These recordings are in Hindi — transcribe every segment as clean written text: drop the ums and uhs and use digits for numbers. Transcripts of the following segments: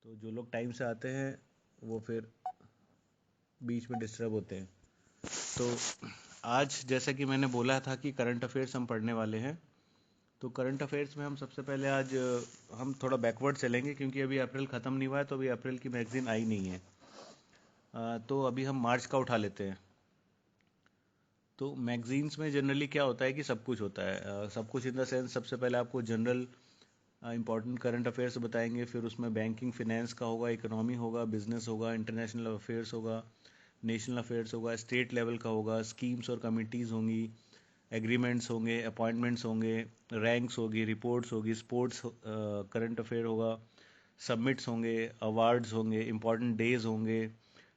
तो जो लोग टाइम से आते हैं वो फिर बीच में डिस्टर्ब होते हैं। तो आज जैसा कि मैंने बोला था कि करंट अफेयर्स हम पढ़ने वाले हैं। तो करंट अफेयर्स में हम सबसे पहले आज हम थोड़ा बैकवर्ड चलेंगे, क्योंकि अभी अप्रैल ख़त्म नहीं हुआ है, तो अभी अप्रैल की मैगज़ीन आई नहीं है। तो अभी हम मार्च का उठा लेते हैं। तो मैगज़ीन्स में जनरली क्या होता है कि सब कुछ होता है, सब कुछ इन द सेंस सबसे पहले आपको जनरल इंपॉर्टेंट करंट अफेयर्स बताएंगे, फिर उसमें बैंकिंग फिनेंस का होगा, इकोनॉमी होगा, बिजनेस होगा, इंटरनेशनल अफेयर्स होगा, नेशनल अफेयर्स होगा, स्टेट लेवल का होगा, स्कीम्स और कमिटीज़ होंगी, एग्रीमेंट्स होंगे, अपॉइंटमेंट्स होंगे, रैंक्स होगी, रिपोर्ट्स होगी, स्पोर्ट्स करंट अफेयर होगा, सबमिट्स होंगे, अवार्ड्स होंगे, इंपॉर्टेंट डेज होंगे,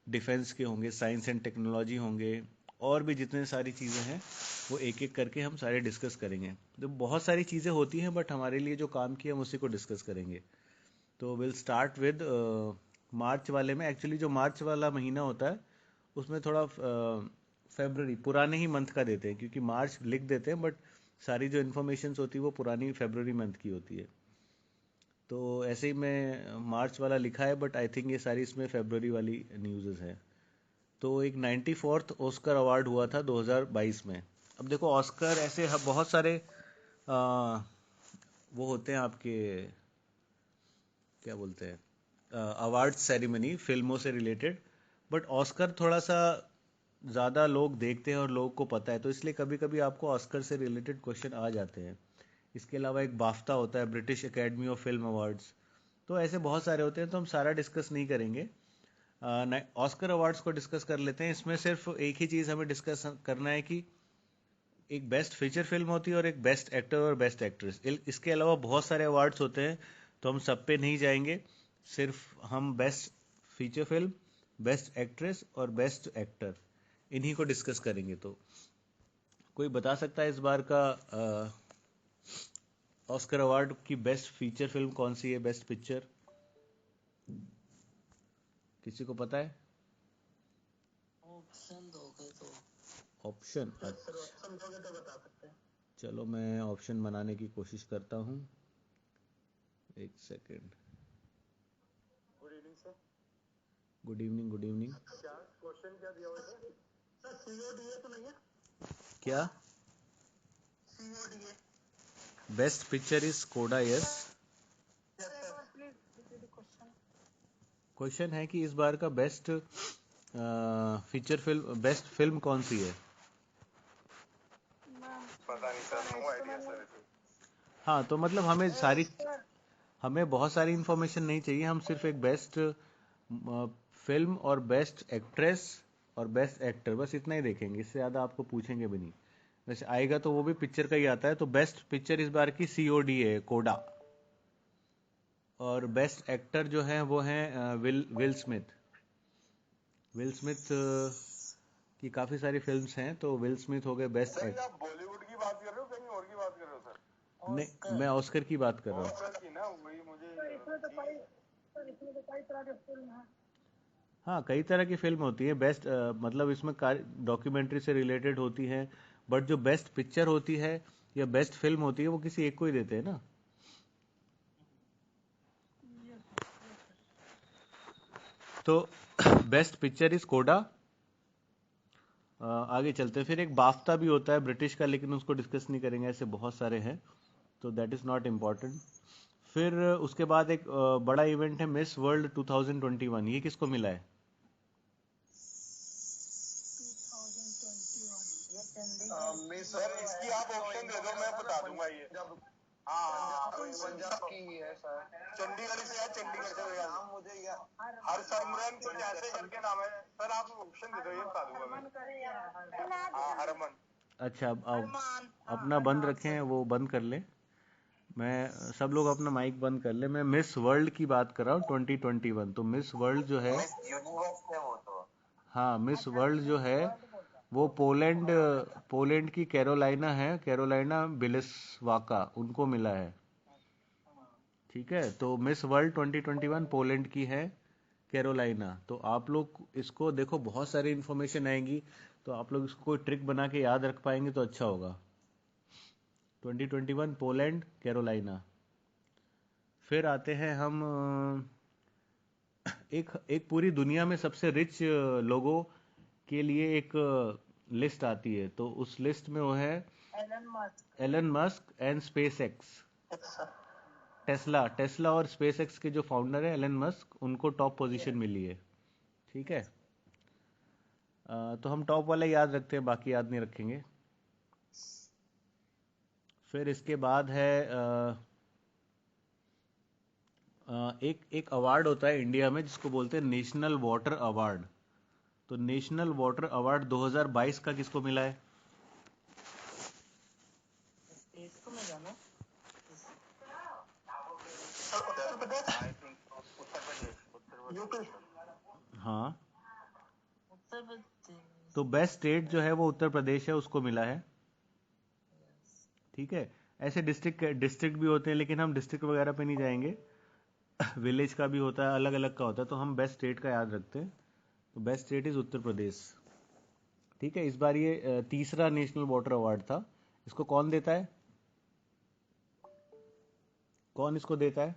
डिफेंस के होंगे, साइंस एंड टेक्नोलॉजी होंगे, और भी जितने सारी चीज़ें हैं वो एक एक करके हम सारे डिस्कस करेंगे। तो बहुत सारी चीज़ें होती हैं, बट हमारे लिए जो काम किया हम उसी को डिस्कस करेंगे। तो विल स्टार्ट विद मार्च वाले में। एक्चुअली जो मार्च वाला महीना होता है उसमें थोड़ा फेबररी पुराने ही मंथ का देते हैं, क्योंकि मार्च लिख देते हैं बट सारी जो इन्फॉर्मेशन होती है वो पुरानी फेबररी मंथ की होती है। तो ऐसे ही मैं मार्च वाला लिखा है, बट आई थिंक ये सारी इसमें फेबररी वाली न्यूज़ है। तो एक 94th ऑस्कर अवार्ड हुआ था 2022 में। अब देखो ऑस्कर ऐसे बहुत सारे वो होते हैं आपके, क्या बोलते हैं, अवार्ड सेरेमनी फिल्मों से रिलेटेड, बट ऑस्कर थोड़ा सा ज़्यादा लोग देखते हैं और लोगों को पता है, तो इसलिए कभी कभी आपको ऑस्कर से रिलेटेड क्वेश्चन आ जाते हैं। इसके अलावा एक बाफ्टा होता है, British academy of film awards. तो ऐसे बहुत सारे होते हैं, तो हम सारा डिस्कस नहीं करेंगे। ऑस्कर अवार्ड्स को डिस्कस कर लेते हैं। इसमें सिर्फ एक ही चीज़ हमें डिस्कस करना है कि एक बेस्ट फीचर फिल्म होती है और एक बेस्ट एक्टर और बेस्ट एक्ट्रेस। इसके अलावा बहुत सारे अवार्ड्स होते हैं, तो हम सब पे नहीं जाएंगे। सिर्फ हम best feature film, best actress और बेस्ट एक्टर इन्हीं को डिस्कस करेंगे। तो कोई बता सकता है इस बार का ऑस्कर अवार्ड की बेस्ट फीचर फिल्म कौन सी है, बेस्ट पिक्चर? किसी को पता है ऑप्शन दोगे तो? ऑप्शन? ऑप्शन दोगे तो बता सकते हैं। चलो मैं ऑप्शन बनाने की कोशिश करता हूँ, एक second. Good evening sir. Good evening, good evening. क्या क्वेश्चन क्या दिया हुआ है सर? सीओडीए तो नहीं है? क्या? सीओडीए। बेस्ट पिक्चर इज कोडा, yes. Please repeat the question. Question है कि इस बार का best feature film, best film कौन सी है? पता नहीं सर, नो आइडिया सर। हाँ, तो मतलब हमें बहुत सारी इन्फॉर्मेशन नहीं चाहिए। हम सिर्फ एक बेस्ट फिल्म और बेस्ट एक्ट्रेस और बेस्ट एक्टर, बस इतना ही देखेंगे, इससे ज़्यादा आपको पूछेंगे भी नहीं। वैसे आएगा तो वो भी पिक्चर का ही आता है। तो बेस्ट पिक्चर इस बार की सीओडी है, कोडा। और बेस्ट एक्टर जो है वो है विल स्मिथ। विल स्मिथ की काफ़ी सारी फिल्म्स हैं, तो विल स्मिथ हो गए बेस्ट सर, एक्टर। आप बॉलीवुड की बात कर रहे हो कहीं और की बात कर रहे हो सर? नहीं, मैं ऑस्कर की बात कर रहा हूँ। ऑस्कर की ना, वही मुझे इसमें तो कई तरह के फिल्म हैं। हाँ, कई तरह की फिल्म होती है। बेस्ट मतलब इसमें डॉक्यूमेंट्री से रिलेटेड होती है, बट जो बेस्ट पिक्चर होती है या बेस्ट फिल्म होती है वो किसी एक को ही देते हैं ना। तो बेस्ट पिक्चर इज कोडा। आगे चलते हैं। फिर एक बाफ्ता भी होता है ब्रिटिश का, लेकिन उसको डिस्कस नहीं करेंगे, ऐसे बहुत सारे हैं, तो दैट इज नॉट इम्पॉर्टेंट। फिर उसके बाद एक बड़ा इवेंट है मिस वर्ल्ड 2021। ये किसको मिला है? 2021 मिस सर, इसकी आप ऑप्शन दे दो, मैं बता दूंगा ये। हाँ, पंजाब की है सर। चंडीगढ़ से है, चंडीगढ़ से है। नाम मुझे हरसिमरन कुछ ऐसे करके नाम है सर। आप ऑप्शन दे दो, ये बता दूंगा मैं। हाँ, हरमन। अच्छा, अब अपना बंद रखें, वो बंद कर ले। मैं सब लोग अपना माइक बंद कर ले। मैं मिस वर्ल्ड की बात कर रहा हूँ 2021। तो मिस वर्ल्ड जो है, मिस यूनिवर्स है वो तो। हाँ, मिस वर्ल्ड जो है वो पोलैंड, पोलैंड की कैरोलाइना है, कैरोलाइना बिलिसवाका, उनको मिला है। ठीक है, तो मिस वर्ल्ड 2021 पोलैंड की है, कैरोलाइना। तो आप लोग इसको देखो, बहुत सारी इन्फॉर्मेशन आएंगी, तो आप लोग इसको कोई ट्रिक बना के याद रख पाएंगे तो अच्छा होगा। 2021 पोलैंड, कैरोलाइना। फिर आते हैं हम एक एक पूरी दुनिया में सबसे रिच लोगों के लिए एक लिस्ट आती है, तो उस लिस्ट में वो है Elon Musk and SpaceX. Tesla Tesla और स्पेस एक्स के जो फाउंडर है एलन मस्क, उनको टॉप पोजीशन मिली है। ठीक है। तो हम टॉप वाला याद रखते हैं, बाकी याद नहीं रखेंगे। फिर इसके बाद है एक एक अवार्ड होता है इंडिया में जिसको बोलते हैं नेशनल वाटर अवार्ड। तो नेशनल वाटर अवार्ड 2022 का किसको मिला है? Uttar Pradesh, I think Uttar Pradesh, UP. हाँ, तो बेस्ट स्टेट जो है वो उत्तर प्रदेश है, उसको मिला है। ठीक है। ऐसे डिस्ट्रिक्ट डिस्ट्रिक्ट भी होते हैं, लेकिन हम डिस्ट्रिक्ट वगैरह पे नहीं जाएंगे। विलेज का भी होता है, अलग अलग का होता है, तो हम बेस्ट स्टेट का याद रखते हैं। तो best state is Uttar Pradesh. ठीक है। इस बार ये तीसरा नेशनल वाटर अवार्ड था। इसको कौन देता है? कौन इसको देता है?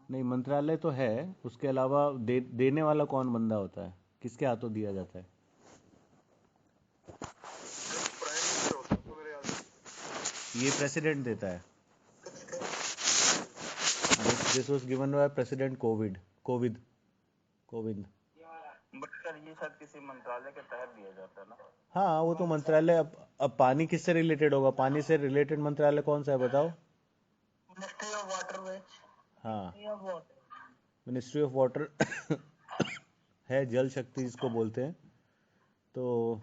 नहीं, मंत्रालय तो है, उसके अलावा देने वाला कौन बंदा होता है? किसके हाथों दिया जाता है? प्राइम मिनिस्टर होता है तो मेरे याद से। ये प्रेसिडेंट देता है। This was given by president Kovind. But sir ये शायद किसी मंत्रालय के तहत दिया जाता है ना। हाँ, वो तो मंत्रालय। अब पानी किससे रिलेटेड होगा? पानी से रिलेटेड मंत्रालय कौन सा है बताओ? Ministry of waterways. हाँ, मिनिस्ट्री ऑफ वाटर है, जल शक्ति जिसको बोलते हैं। तो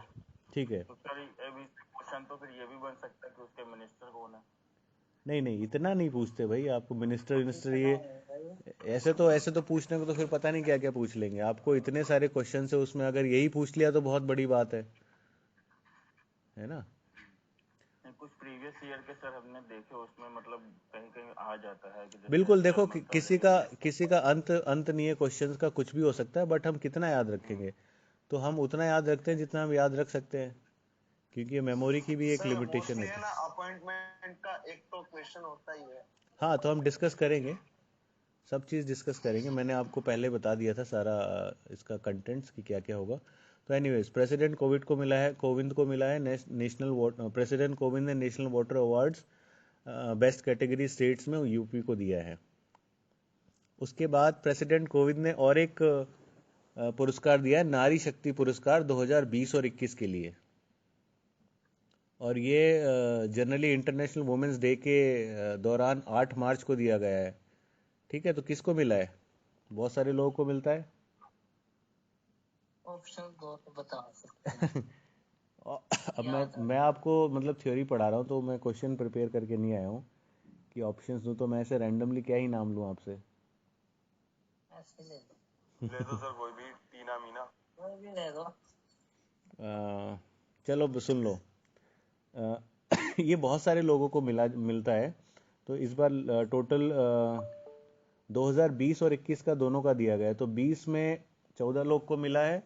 ठीक है। तो सर अभी क्वेश्चन तो फिर ये भी बन सकता है कि उसके मिनिस्टर कौन है। नहीं नहीं, इतना नहीं पूछते भाई। आपको मिनिस्टर ये ऐसे तो पूछने को तो फिर पता नहीं क्या क्या पूछ लेंगे। आपको इतने सारे क्वेश्चन है उसमें, अगर यही पूछ लिया तो बहुत बड़ी बात है ना। कुछ प्रीवियस ईयर के सर हमने देखे, उसमें मतलब कहीं कहीं आ जाता है कि जैसे बिल्कुल, जल देखो मंत्रालय के लिए। किसी का अंत नहीं है क्वेश्चंस का, कुछ भी हो सकता है, बट हम कितना याद रखेंगे? तो हम उतना याद रखते हैं जितना हम याद रख सकते हैं, क्योंकि मेमोरी की भी एक सर लिमिटेशन मोस्टली होती है है। ना, अपॉइंटमेंट का एक तो क्वेश्चन होता ही है। हाँ, तो हम डिस्कस करेंगे, सब चीज़ डिस्कस करेंगे। मैंने आपको पहले बता दिया था सारा इसका कंटेंट्स कि क्या क्या होगा। तो एनीवेज, प्रेसिडेंट कोविंद को मिला है नेशनल वाटर। प्रेसिडेंट कोविंद ने national water awards best category states में यूपी को दिया है। उसके बाद प्रेसिडेंट कोविंद ने और एक पुरस्कार दिया है, नारी शक्ति पुरस्कार 2020 और 21 के लिए। और ये जनरली इंटरनेशनल वुमेन्स डे के दौरान 8 मार्च को दिया गया है। ठीक है। तो किसको मिला है? बहुत सारे लोगों को मिलता है। ऑप्शन दो तो बता सकते अब मैं आपको मतलब थ्योरी पढ़ा रहा हूँ, तो मैं क्वेश्चन प्रिपेयर करके नहीं आया हूँ कि ऑप्शंस दूँ। तो मैं ऐसे रैंडमली क्या ही नाम लूँ आपसे? ले दो सर, कोई भी टीना मीना कोई भी ले दो। चलो सुन लो। ये बहुत सारे लोगों को मिलता है। तो इस बार टोटल 2020 और 21 का दोनों का दिया गया है। तो 20 में 14 लोग को मिला है,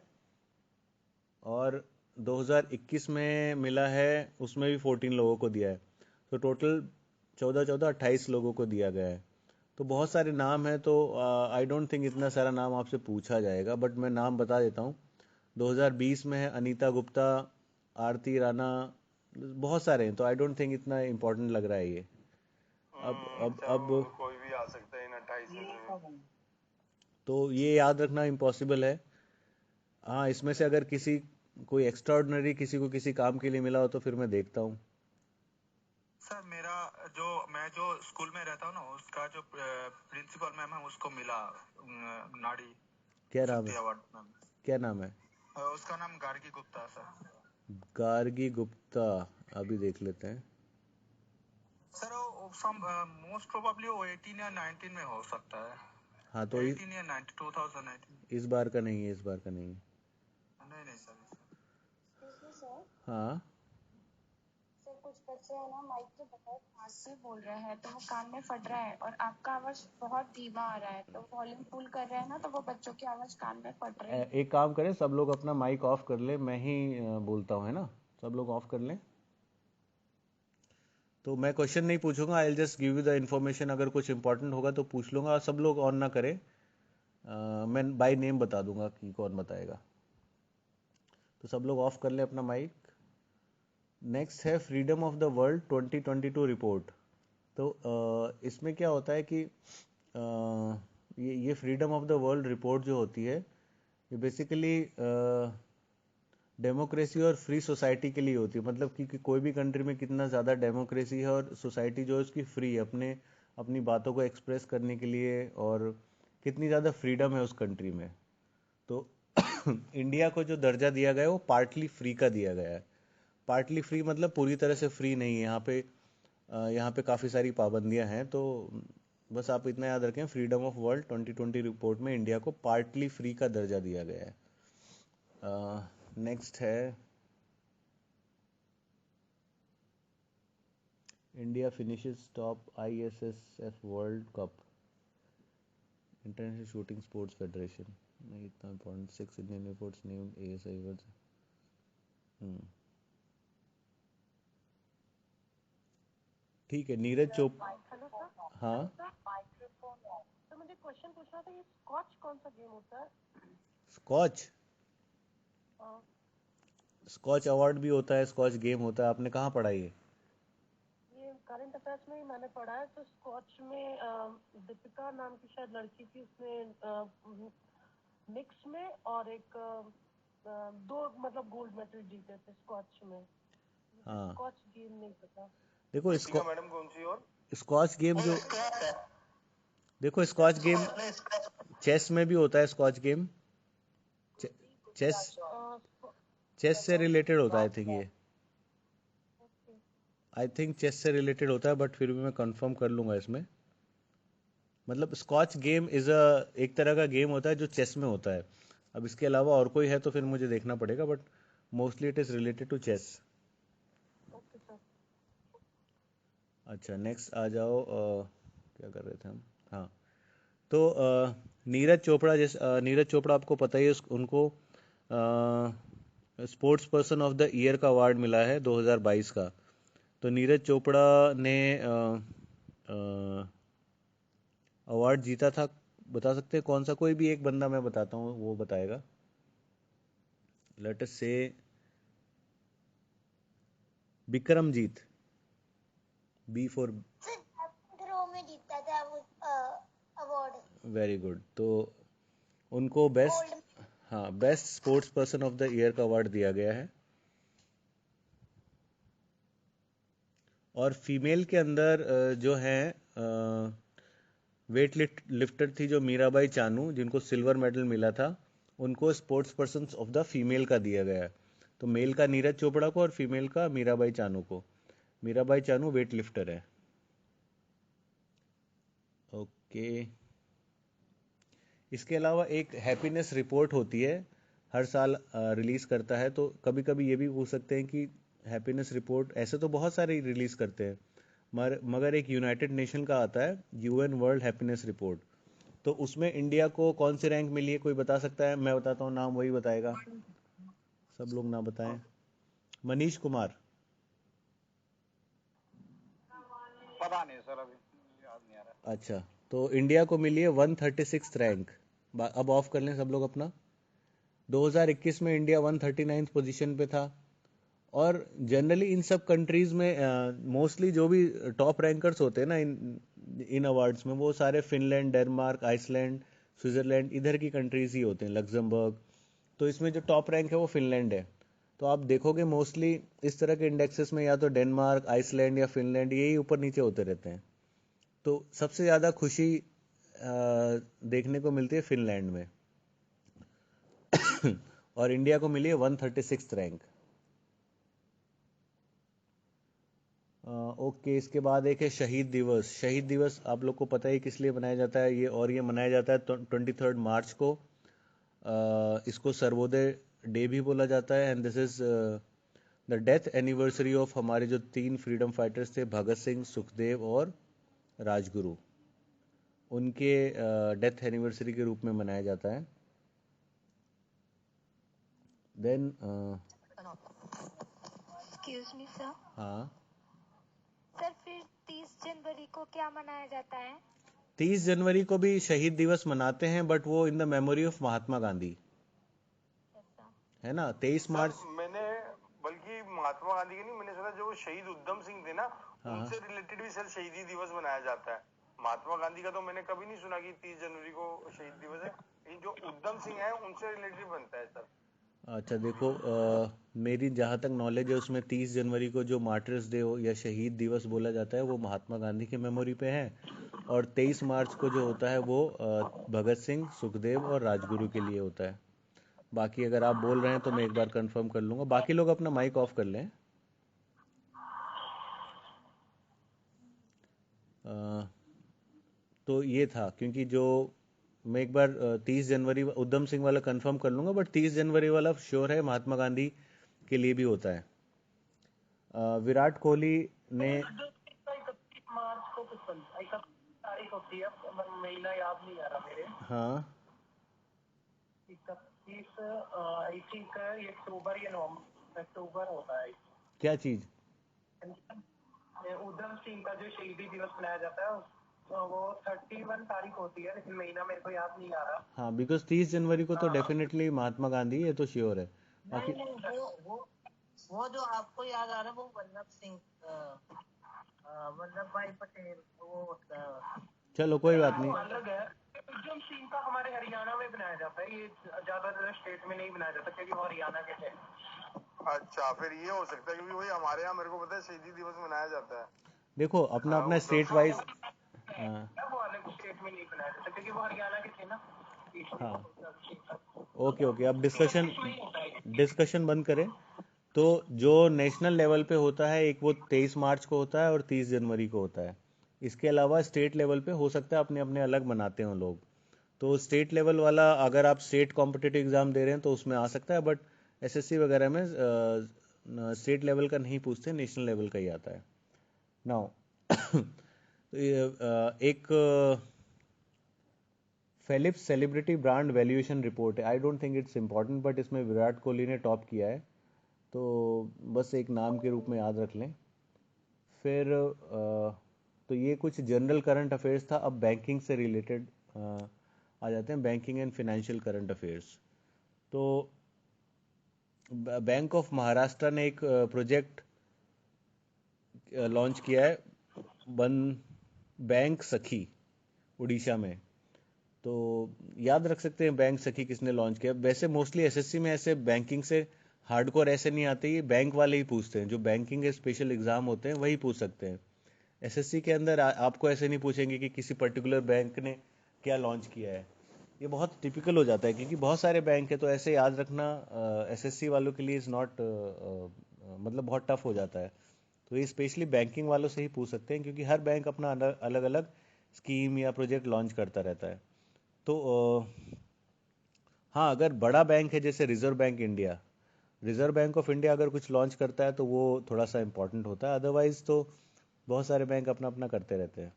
और 2021 में मिला है, उसमें भी 14 लोगों को दिया है। तो टोटल 28 लोगों को दिया गया है। तो बहुत सारे नाम हैं, तो आई डोंट थिंक इतना सारा नाम आपसे पूछा जाएगा, बट मैं नाम बता देता हूँ। 2020 में है अनीता गुप्ता, आरती राणा, बहुत सारे हैं। तो आई डोंट थिंक इतना इम्पोर्टेंट लग रहा है ये। अब कोई भी आ सकता है इन 28 में से। तो ये याद रखना इम्पॉसिबल है। हाँ, इसमें से अगर कोई एक्स्ट्राऑर्डिनरी किसी को किसी काम के लिए मिला हो तो फिर मैं देखता हूँ। सर मेरा मैं जो स्कूल में रहता हूँ ना, उसका जो प्रिंसिपल मैम है उसको मिला नारी क्या नाम शक्ति है? Award ma'am. क्या नाम है? उसका नाम गार्गी गुप्ता है सर। गार्गी गुप्ता। अभी देख लेते हैं। सर मोस्ट प्रोबेबली वो 18 या 19 में हो सकता है। हाँ, तो 18 या 19, 2019। इस बार का नहीं है, इस बार का नहीं है। नहीं नहीं सर। हाँ, सर कुछ बच्चे हैं ना, माइक पे बहुत फास्ट से बोल रहे हैं तो वो कान में फट रहा है, और आपका आवाज बहुत धीमा आ रहा है, तो वॉल्यूम फुल कर रहे हैं ना, तो वो बच्चों की आवाज कान में फट रही है। एक काम करें, सब लोग अपना माइक ऑफ कर ले, मैं ही बोलता हूँ, है ना? सब लोग ऑफ कर लें। तो मैं क्वेश्चन नहीं पूछूंगा, I just give you the information. अगर कुछ इंपॉर्टेंट होगा तो पूछ लूंगा। और सब लोग ऑन ना करें, मैं बाय नेम बता दूंगा कि कौन बताएगा। तो सब लोग ऑफ कर ले अपना माइक। नेक्स्ट है freedom of the world 2022 report. तो इसमें क्या होता है कि ये freedom of the world report जो होती है, ये बेसिकली डेमोक्रेसी और फ्री सोसाइटी के लिए होती है। मतलब कि कोई भी कंट्री में कितना ज़्यादा डेमोक्रेसी है और सोसाइटी जो है उसकी फ्री, अपनी बातों को एक्सप्रेस करने के लिए, और कितनी ज़्यादा फ्रीडम है उस कंट्री में। तो इंडिया को जो दर्जा दिया गया है वो पार्टली फ्री का दिया गया है। पार्टली फ्री मतलब पूरी तरह से फ्री नहीं है। यहाँ पे काफ़ी सारी पाबंदियां हैं। तो बस आप इतना याद रखें, फ्रीडम ऑफ वर्ल्ड 2020 रिपोर्ट में इंडिया को पार्टली फ्री का दर्जा दिया गया है। नेक्स्ट है India finishes top ISSF world cup, international shooting sports federation. नहीं इतना important. 6 Indian airports named ASI world. ठीक है, नीरज चोप। Hello sir. हाँ, तो मुझे क्वेश्चन पूछना था, ये स्कॉच कौन सा गेम होता है? स्कॉच अ, स्कॉच अवार्ड भी होता है, स्कॉच गेम होता है। आपने कहाँ पढ़ा ये? ये करंट अफेयर्स में ही मैंने पढ़ा है। तो स्कॉच में दीपिका नाम की शायद लड़की थी, उसने मिक्स में और एक दो मतलब गोल्ड मेडल जीते थे स्कॉच में। हाँ, स्कॉच गेम नहीं पता। देखो दीपिका मैडम कौन सी? और स्कॉच गेम जो, स्कॉच है। देखो स्कॉच गेम स्कॉच नहीं, स्कॉच। चेस में भी होता है। स्कॉच गेम चेस चेस से रिलेटेड होता है, आई थिंक ये। आई थिंक चेस से रिलेटेड होता है, बट फिर भी मैं कंफर्म कर लूंगा इसमें। मतलब स्कॉच गेम एक तरह का गेम होता है जो चेस में होता है। अब इसके अलावा और कोई है तो फिर मुझे देखना पड़ेगा, but mostly it is related to chess. Okay sir. अच्छा, नेक्स्ट आ जाओ। क्या कर रहे थे हम? हाँ, तो नीरज चोपड़ा, नीरज चोपड़ा आपको पता ही है, उनको sports person of the year का अवार्ड मिला है 2022 का। तो नीरज चोपड़ा ने अवार्ड जीता था। बता सकते हैं कौन सा? कोई भी एक बंदा मैं बताता हूँ, वो बताएगा। लेट अस से विक्रमजीत। बी फॉर ड्रॉ में जीता था वो अवार्ड। Very good. तो उनको बेस्ट, गोल्ड। हाँ, best sports person of the year का अवार्ड दिया गया है। और फीमेल के अंदर जो है वेट लिफ्टर थी जो मीराबाई चानू, जिनको सिल्वर मेडल मिला था, उनको sports person of the female का दिया गया है। तो मेल का नीरज चोपड़ा को और फीमेल का मीराबाई चानू को। मीराबाई चानू वेट लिफ्टर है। ओके। इसके अलावा एक हैप्पीनेस रिपोर्ट होती है, हर साल रिलीज करता है। तो कभी कभी ये भी पूछ सकते हैं कि हैप्पीनेस रिपोर्ट, ऐसे तो बहुत सारे रिलीज करते हैं, मगर एक यूनाइटेड नेशन का आता है, UN वर्ल्ड हैप्पीनेस रिपोर्ट। तो उसमें इंडिया को कौन सी रैंक मिली है, कोई बता सकता है? मैं बताता हूँ नाम, वही बताएगा। सब लोग ना बताएं। मनीष कुमार। पता नहीं सर, अभी याद नहीं आ रहा। अच्छा, तो इंडिया को मिली है 136 रैंक। अब ऑफ कर लें सब लोग अपना। 2021 में इंडिया 139 पोजीशन पे था। और जनरली इन सब कंट्रीज में मोस्टली जो भी टॉप रैंकर्स होते हैं ना इन अवार्ड्स में, वो सारे फिनलैंड, डेनमार्क, आइसलैंड, स्विट्जरलैंड, इधर की कंट्रीज ही होते हैं, लग्जमबर्ग। तो इसमें जो टॉप रैंक है वो फिनलैंड है। तो आप देखोगे मोस्टली इस तरह के इंडेक्सेस में या तो डेनमार्क, आइसलैंड या फिनलैंड, यही ऊपर नीचे होते रहते हैं। तो सबसे ज़्यादा खुशी देखने को मिलती है फिनलैंड में। और इंडिया को मिली है 136 रैंक। ओके, इसके बाद एक है शहीद दिवस। शहीद दिवस आप लोग को पता है किस लिए मनाया जाता है? ये मनाया जाता है 23 मार्च को। इसको सर्वोदय डे भी बोला जाता है। And this is the death anniversary of हमारे जो 3 फ्रीडम फाइटर्स थे, भगत सिंह, सुखदेव और राजगुरु। उनके डेथ एनिवर्सरी के रूप में मनाया जाता है। देन एक्सक्यूज मी सर, हाँ, सर फिर 30 जनवरी को क्या मनाया जाता है? 30 जनवरी को भी शहीद दिवस मनाते हैं, बट वो in the memory of Mahatma Gandhi, ऐसा। है ना। 23 मार्च। सर मैंने बल्कि महात्मा गांधी के नहीं, मैंने सुना जो शहीद उधम सिंह थे ना, हाँ हाँ। उनसे रिलेटेड भी सर शहीदी दिवस मनाया जाता है। महात्मा गांधी का तो मैंने कभी नहीं सुना कि 30 जनवरी को शहीद दिवस है। ये जो उधम सिंह है उनसे रिलेटेड बनता है सर। अच्छा देखो, मेरी जहाँ तक नॉलेज है उसमें 30 जनवरी को जो मार्टर्स डे हो या शहीद दिवस बोला जाता है वो महात्मा गांधी के मेमोरी पे है, और 23 मार्च को जो होता है वो भगत सिंह, सुखदेव और राजगुरु के लिए होता है। बाकी अगर आप बोल रहे हैं तो मैं एक बार कंफर्म कर लूँगा। बाकी लोग अपना माइक ऑफ कर लें। तो ये था, क्योंकि जो मैं एक बार 30 जनवरी उधम सिंह वाला कंफर्म कर लूँगा, बट 30 जनवरी वाला श्योर है महात्मा गांधी के लिए भी होता है। विराट कोहली ने 31 मार्च को कुछ 31 तारीख होती है, महीना याद नहीं आ रहा मेरे। हाँ 31 आई थिंक ये अक्टूबर या नवंबर, अक्टूबर होता है। क्या चीज़? उधम सिंह का जो शहीदी दिवस मनाया जाता है वो 31 तारीख होती है, लेकिन महीना मेरे को याद नहीं आ रहा। हाँ, बिकॉज 30 जनवरी को तो डेफिनेटली महात्मा गांधी, ये तो श्योर है। बाकी नहीं, वो जो आपको याद आ रहा है वो वल्लभ सिंह, वल्लभ भाई पटेल, वो होता है। चलो कोई बात वो नहीं। अलग है। उधम सिंह का हमारे हरियाणा में बनाया जाता है, ये ज्यादातर स्टेट में नहीं बनाया जाता क्योंकि वो हरियाणा के थे। अच्छा, फिर ये हो सकता है क्योंकि वही हमारे यहाँ मेरे को पता है शहीदी दिवस मनाया जाता है। देखो अपना अपना उधम स्टेट सिंह वाइज। को हाँ वो अलग स्टेट में नहीं बनाया जाता क्योंकि वो हरियाणा के थे ना। हाँ, ओके ओके, अब डिस्कशन बंद करें। तो जो नेशनल लेवल पे होता है, एक वो 23 मार्च को होता है और 30 जनवरी को होता है। इसके अलावा स्टेट लेवल पे हो सकता है अपने अपने अलग मनाते हो लोग। तो स्टेट लेवल वाला अगर आप स्टेट कॉम्पिटिटिव एग्जाम दे रहे हैं तो उसमें आ सकता है, बट एसएससी वगैरह में स्टेट लेवल का नहीं पूछते, नेशनल लेवल का ही आता है। नाउ एक Phelps celebrity brand valuation report है। I don't think it's important, but इसमें विराट कोहली ने टॉप किया है, तो बस एक नाम के रूप में याद रख लें। फिर तो ये कुछ जनरल करंट अफेयर्स था। अब बैंकिंग से रिलेटेड आ जाते हैं, banking and financial current affairs. तो बैंक ऑफ महाराष्ट्र ने एक प्रोजेक्ट लॉन्च किया है, बन बैंक सखी, उड़ीसा में। तो याद रख सकते हैं बैंक सखी किसने लॉन्च किया। वैसे मोस्टली एसएससी में ऐसे बैंकिंग से हार्डकोर ऐसे नहीं आते, ये बैंक वाले ही पूछते हैं, जो बैंकिंग के स्पेशल एग्जाम होते हैं वही पूछ सकते हैं। एसएससी के अंदर आपको ऐसे नहीं पूछेंगे कि किसी पर्टिकुलर बैंक ने क्या लॉन्च किया है। ये बहुत टिपिकल हो जाता है क्योंकि बहुत सारे बैंक है, तो ऐसे याद रखना एसएससी वालों के लिए इज़ नॉट, मतलब बहुत टफ हो जाता है। तो ये स्पेशली बैंकिंग वालों से ही पूछ सकते हैं क्योंकि हर बैंक अपना अलग अलग स्कीम या प्रोजेक्ट लॉन्च करता रहता है। तो हाँ, अगर बड़ा बैंक है जैसे reserve bank India, reserve bank of India अगर कुछ लॉन्च करता है तो वो थोड़ा सा इंपॉर्टेंट होता है, अदरवाइज तो बहुत सारे बैंक अपना अपना करते रहते हैं।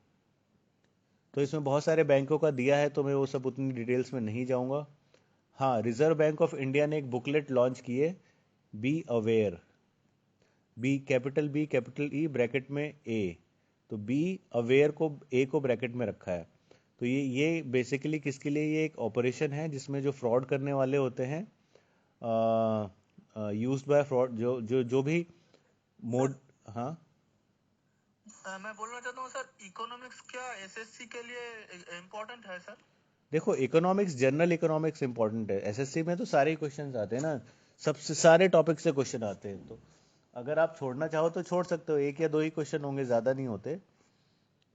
तो इसमें बहुत सारे बैंकों का दिया है, तो मैं वो सब उतनी डिटेल्स में नहीं जाऊंगा। हाँ, रिजर्व बैंक ऑफ इंडिया ने एक बुकलेट लॉन्च की है, be aware, be capital E bracket में ए, तो बी अवेयर को ए को ब्रैकेट में रखा है। तो ये बेसिकली किसके लिए, ये एक ऑपरेशन है जिसमें जो फ्रॉड करने वाले होते हैं, यूज्ड बाय फ्रॉड, जो भी मोड। हाँ मैं बोलना चाहता हूँ सर, इकोनॉमिक्स क्या एसएससी के लिए इम्पोर्टेंट है सर? देखो, इकोनॉमिक्स, जनरल इकोनॉमिक्स इंपॉर्टेंट है। एसएससी में तो सारे ही क्वेश्चन आते हैं ना, सबसे सारे टॉपिक से क्वेश्चन आते हैं। तो अगर आप छोड़ना चाहो तो छोड़ सकते हो, एक या दो ही क्वेश्चन होंगे, ज़्यादा नहीं होते,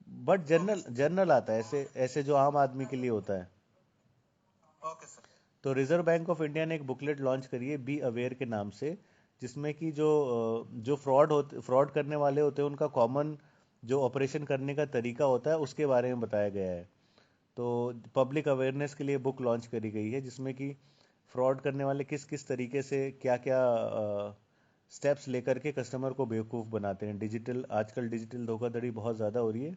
बट जनरल आता है, ऐसे ऐसे जो आम आदमी के लिए होता है। Okay sir. तो रिजर्व बैंक ऑफ इंडिया ने एक बुकलेट लॉन्च करी है बी अवेयर के नाम से, जिसमें कि जो फ्रॉड करने वाले होते हैं उनका कॉमन जो ऑपरेशन करने का तरीका होता है उसके बारे में बताया गया है। तो पब्लिक अवेयरनेस के लिए बुक लॉन्च करी गई है, जिसमें कि फ्रॉड करने वाले किस किस तरीके से क्या क्या स्टेप्स लेकर के कस्टमर को बेवकूफ़ बनाते हैं। आजकल डिजिटल धोखाधड़ी बहुत ज़्यादा हो रही है,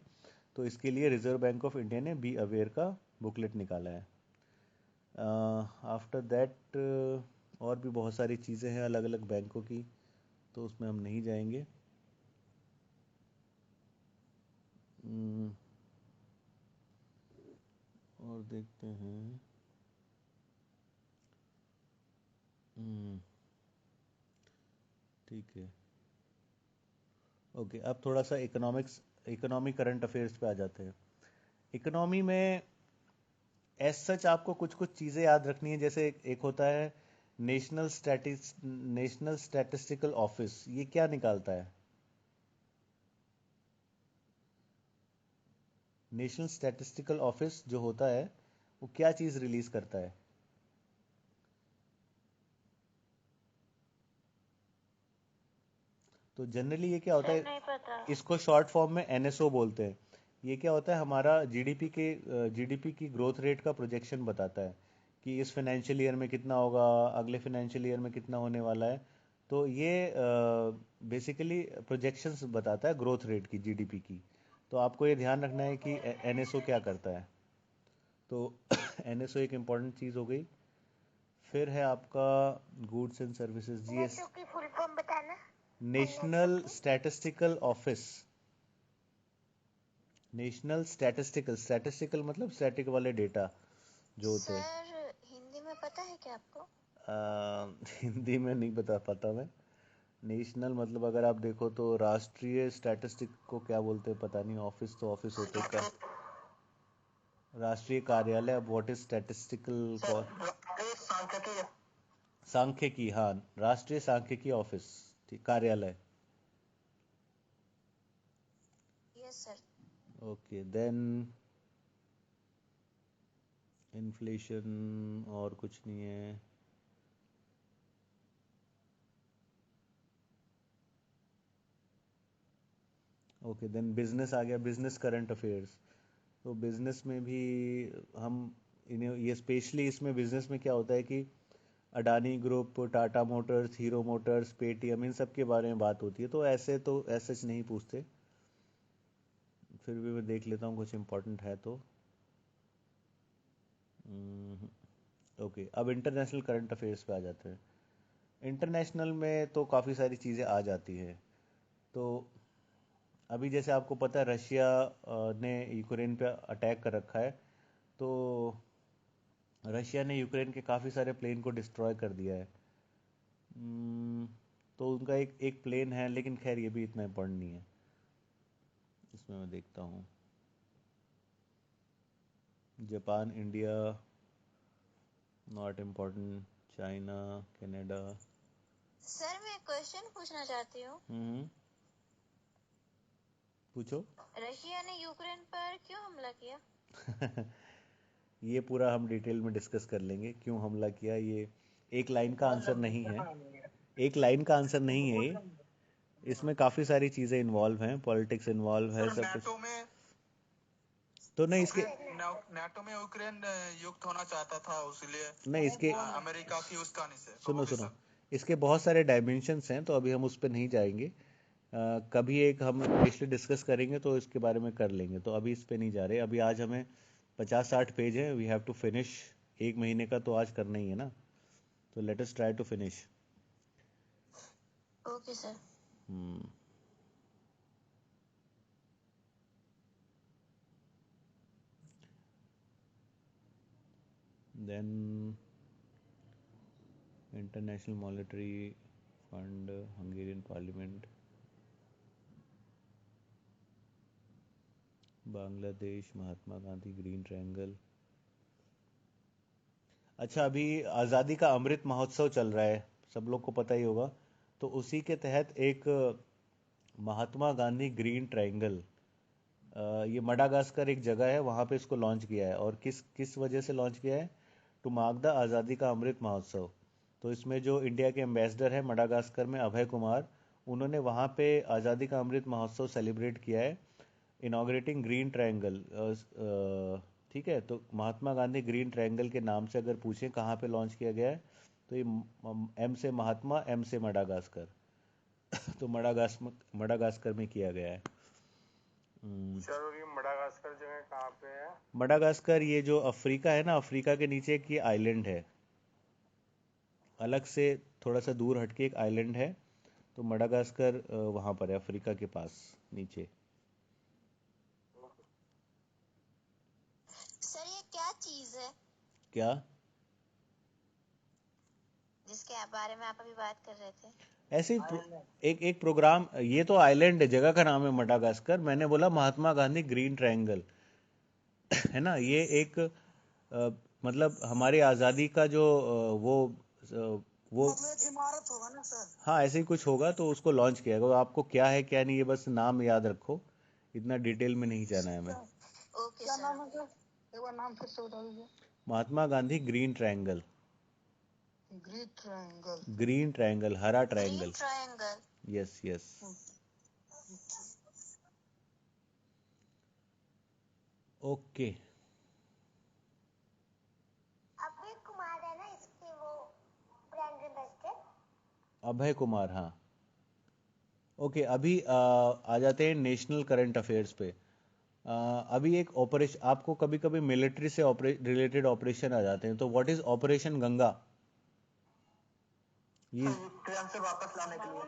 तो इसके लिए रिजर्व बैंक ऑफ इंडिया ने बी अवेयर का बुकलेट निकाला है। आफ्टर दैट और भी बहुत सारी चीज़ें हैं अलग अलग बैंकों की, तो उसमें हम नहीं जाएंगे। हम्म, और देखते हैं। हम्म, ठीक है। ओके, अब थोड़ा सा इकोनॉमी करंट अफेयर्स पे आ जाते हैं। इकोनॉमी में एज सच आपको कुछ कुछ चीज़ें याद रखनी है, जैसे एक होता है नेशनल स्टैटिस्टिकल ऑफिस। ये क्या निकालता है? नेशनल स्टैटिस्टिकल ऑफिस जो होता है वो क्या चीज़ रिलीज करता है? तो जनरली ये क्या होता सर है, नहीं पता। इसको शॉर्ट फॉर्म में एनएसओ बोलते हैं। ये क्या होता है, हमारा जीडीपी की ग्रोथ रेट का प्रोजेक्शन बताता है कि इस फाइनेंशियल ईयर में कितना होगा, अगले फाइनेंशियल ईयर में कितना होने वाला है। तो ये बेसिकली प्रोजेक्शंस बताता है ग्रोथ रेट की, जीडीपी की। तो आपको ये ध्यान रखना है कि एनएसओ क्या करता है। तो एनएसओ एक इम्पॉर्टेंट चीज़ हो गई। फिर है आपका goods and services, GS. NATO की फुल फॉर्म बताना। नेटो नेशनल की। Statistical office. नेशनल स्टैटिस्टिकल मतलब स्टैटिक वाले डेटा जो होते हैं। सर हिंदी में पता है क्या आपको? हिंदी में नहीं बता पाता मैं। नेशनल मतलब अगर आप देखो तो राष्ट्रीय स्टैटिस्टिक को क्या बोलते हैं पता नहीं। ऑफिस तो ऑफिस होते हैं का, राष्ट्रीय कार्यालय। अब व्हाट इज स्टैटिस्टिकल सर ये सांख्यिकी है। सांख्यिकी, हाँ, राष्ट्रीय सांख्यिकी ऑफिस, ठीक, कार्यालय। Yes sir. Okay, then inflation और कुछ नहीं है। ओके, देन बिजनेस आ गया, बिजनेस करंट अफेयर्स। तो बिजनेस में भी हम इन्हें, ये स्पेशली इसमें बिजनेस में क्या होता है कि Adani group, Tata Motors, Hero Motors, Paytm, इन सब के बारे में बात होती है। तो ऐसे नहीं पूछते, फिर भी मैं देख लेता हूँ कुछ इम्पोर्टेंट है तो। ओके, अब इंटरनेशनल करंट अफेयर्स पे आ जाते हैं। इंटरनेशनल में तो काफ़ी सारी चीज़ें आ जाती हैं। तो अभी जैसे आपको पता है रशिया ने यूक्रेन पे अटैक कर रखा है। तो रशिया ने यूक्रेन के काफ़ी सारे प्लेन को डिस्ट्रॉय कर दिया है। हम्म, तो उनका एक एक प्लेन है, लेकिन खैर ये भी इतना इम्पोर्टेंट नहीं है। इसमें मैं देखता हूँ, Japan, India, not important. China, Canada. Sir मैं क्वेश्चन पूछना चाहती हूँ। पूछो। रशिया ने यूक्रेन पर क्यों हमला किया? ये पूरा हम डिटेल में डिस्कस कर लेंगे, क्यों हमला किया। ये एक लाइन का आंसर नहीं है, एक लाइन का आंसर नहीं है ये। इसमें काफ़ी सारी चीज़ें इन्वॉल्व हैं, पॉलिटिक्स इन्वॉल्व है, सर सब कुछ। नाटो में तो नहीं इसके यूक्रेन नाटो में यूक्रेन युक्त होना चाहता था, इसलिए नहीं इसके अमेरिका की उस्कानी से तो सुनो वो भी सुनो, सर। इसके बहुत सारे डायमेंशंस हैं, तो अभी हम उस पर नहीं जाएंगे। कभी एक हम पिछले डिस्कस करेंगे तो इसके बारे में कर लेंगे, तो अभी इस पे नहीं जा रहे। अभी आज हमें 50-60 पेज है, वी हैव टू फिनिश। एक महीने का तो आज करना ही है ना, तो let us try to finish. Okay sir. Then International Monetary Fund, Hungarian parliament, Bangladesh, Mahatma Gandhi green triangle. अच्छा, अभी आज़ादी का अमृत महोत्सव चल रहा है, सब लोग को पता ही होगा। तो उसी के तहत एक महात्मा गांधी ग्रीन ट्रायंगल, ये मडागास्कर एक जगह है, वहाँ पे इसको लॉन्च किया है। और किस किस वजह से लॉन्च किया है? टू मार्क द आज़ादी का अमृत महोत्सव। तो इसमें जो इंडिया के एम्बेसडर है मडागास्कर में, अभय कुमार, उन्होंने वहाँ पे आज़ादी का अमृत महोत्सव सेलिब्रेट किया है, इनाग्रेटिंग ग्रीन ट्रायंगल। ठीक है, तो महात्मा गांधी ग्रीन ट्रायंगल के नाम से अगर पूछें कहाँ पे लॉन्च किया गया है, तो ये एम से महात्मा, एम से मडागास्कर। तो मडागास्कर में किया गया है। सर ये मडागास्कर जगह कहाँ पे है? मडागास्कर ये जो अफ्रीका है ना, अफ्रीका के नीचे एक ये आइलैंड है, अलग से थोड़ा सा दूर हटके एक आइलैंड है। तो मडागास्कर वहाँ पर है, अफ्रीका के पास नीचे। क्या चीज है क्या? जिसके बारे में आप अभी बात कर रहे थे? ऐसे ही एक एक प्रोग्राम, ये तो आइलैंड है, जगह का नाम है मडागास्कर। मैंने बोला महात्मा गांधी ग्रीन ट्रायंगल है ना, ये एक मतलब हमारी आज़ादी का जो वो मतलब एक इमारत होगा ना सर? हाँ ऐसे ही कुछ होगा, तो उसको लॉन्च किया गया। आपको क्या है क्या नहीं, ये बस नाम याद रखो, इतना डिटेल में नहीं जाना है हमें। ओके क्या सर। नाम है सर? एक बार नाम फिर से बता दीजिए। Mahatma Gandhi green triangle. Green triangle. Green triangle, हरा green triangle. Triangle. Yes yes. Okay. Abhay Kumar है ना इसके वो ब्रांड एम्बेसडर? अभय कुमार, हाँ। ओके, अभी आ जाते हैं नेशनल करंट अफेयर्स पे। अभी एक ऑपरेशन, आपको कभी कभी मिलिट्री से रिलेटेड ऑपरेशन आ जाते हैं, तो व्हाट इज ऑपरेशन गंगा? ये यूक्रेन से वापस लाने के लिए।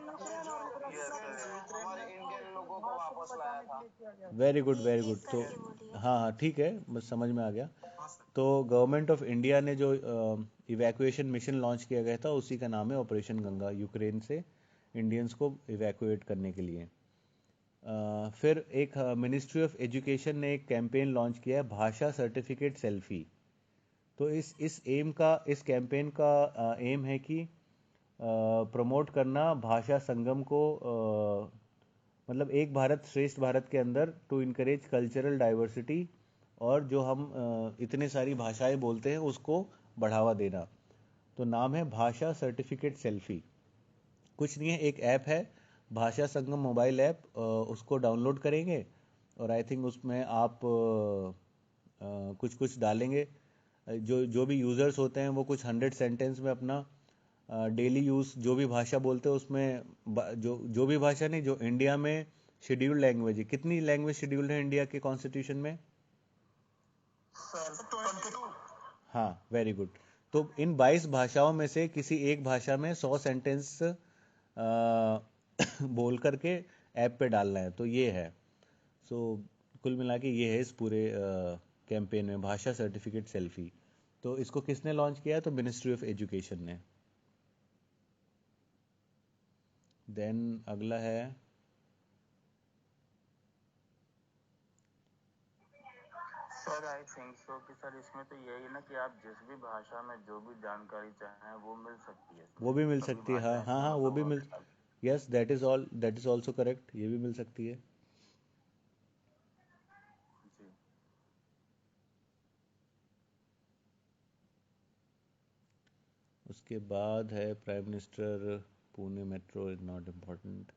हमारे इंडियन लोगों को वापस लाया था। Very good very good. एक तो करके बोलिए। हाँ हाँ ठीक है, बस समझ में आ गया। तो गवर्नमेंट ऑफ इंडिया ने जो इवैक्यूएशन मिशन लॉन्च किया गया था, उसी का नाम है ऑपरेशन गंगा, यूक्रेन से इंडियंस को इवैक्यूएट करने के लिए। फिर एक मिनिस्ट्री ऑफ एजुकेशन ने एक कैंपेन लॉन्च किया है, भाषा सर्टिफिकेट सेल्फी। तो इस कैंपेन का एम है कि प्रमोट करना भाषा संगम को, मतलब एक भारत श्रेष्ठ भारत के अंदर, टू इनकरेज कल्चरल डाइवर्सिटी, और जो हम इतने सारी भाषाएं बोलते हैं उसको बढ़ावा देना। तो नाम है भाषा सर्टिफिकेट सेल्फी। कुछ नहीं है, एक ऐप है भाषा संगम मोबाइल ऐप, उसको डाउनलोड करेंगे और आई थिंक उसमें आप कुछ कुछ डालेंगे। जो जो भी यूज़र्स होते हैं वो कुछ 100 सेंटेंस में अपना डेली यूज़ जो भी भाषा बोलते हैं उसमें जो भी भाषा नहीं, जो इंडिया में शेड्यूल्ड लैंग्वेज है। कितनी लैंग्वेज शेड्यूल्ड है इंडिया के कॉन्स्टिट्यूशन में? हाँ वेरी गुड। तो इन 22 भाषाओं में से किसी एक भाषा में 100 सेंटेंस बोल करके ऐप पे डालना है, तो ये है। सो कुल मिला के ये है इस पूरे कैंपेन में, भाषा सर्टिफिकेट सेल्फी। तो इसको किसने लॉन्च किया है? तो मिनिस्ट्री ऑफ एजुकेशन ने। देन अगला है सर आई थिंक सो कि सर इसमें तो यही ना कि आप जिस भी भाषा में जो भी जानकारी चाहें वो मिल सकती है। वो भी मिल सभी सकती है, हाँ भाषाएं हाँ हाँ, वो भी मिल, yes that is all, that is also correct, ये भी मिल सकती है। जी। उसके बाद है prime minister Pune metro is not important.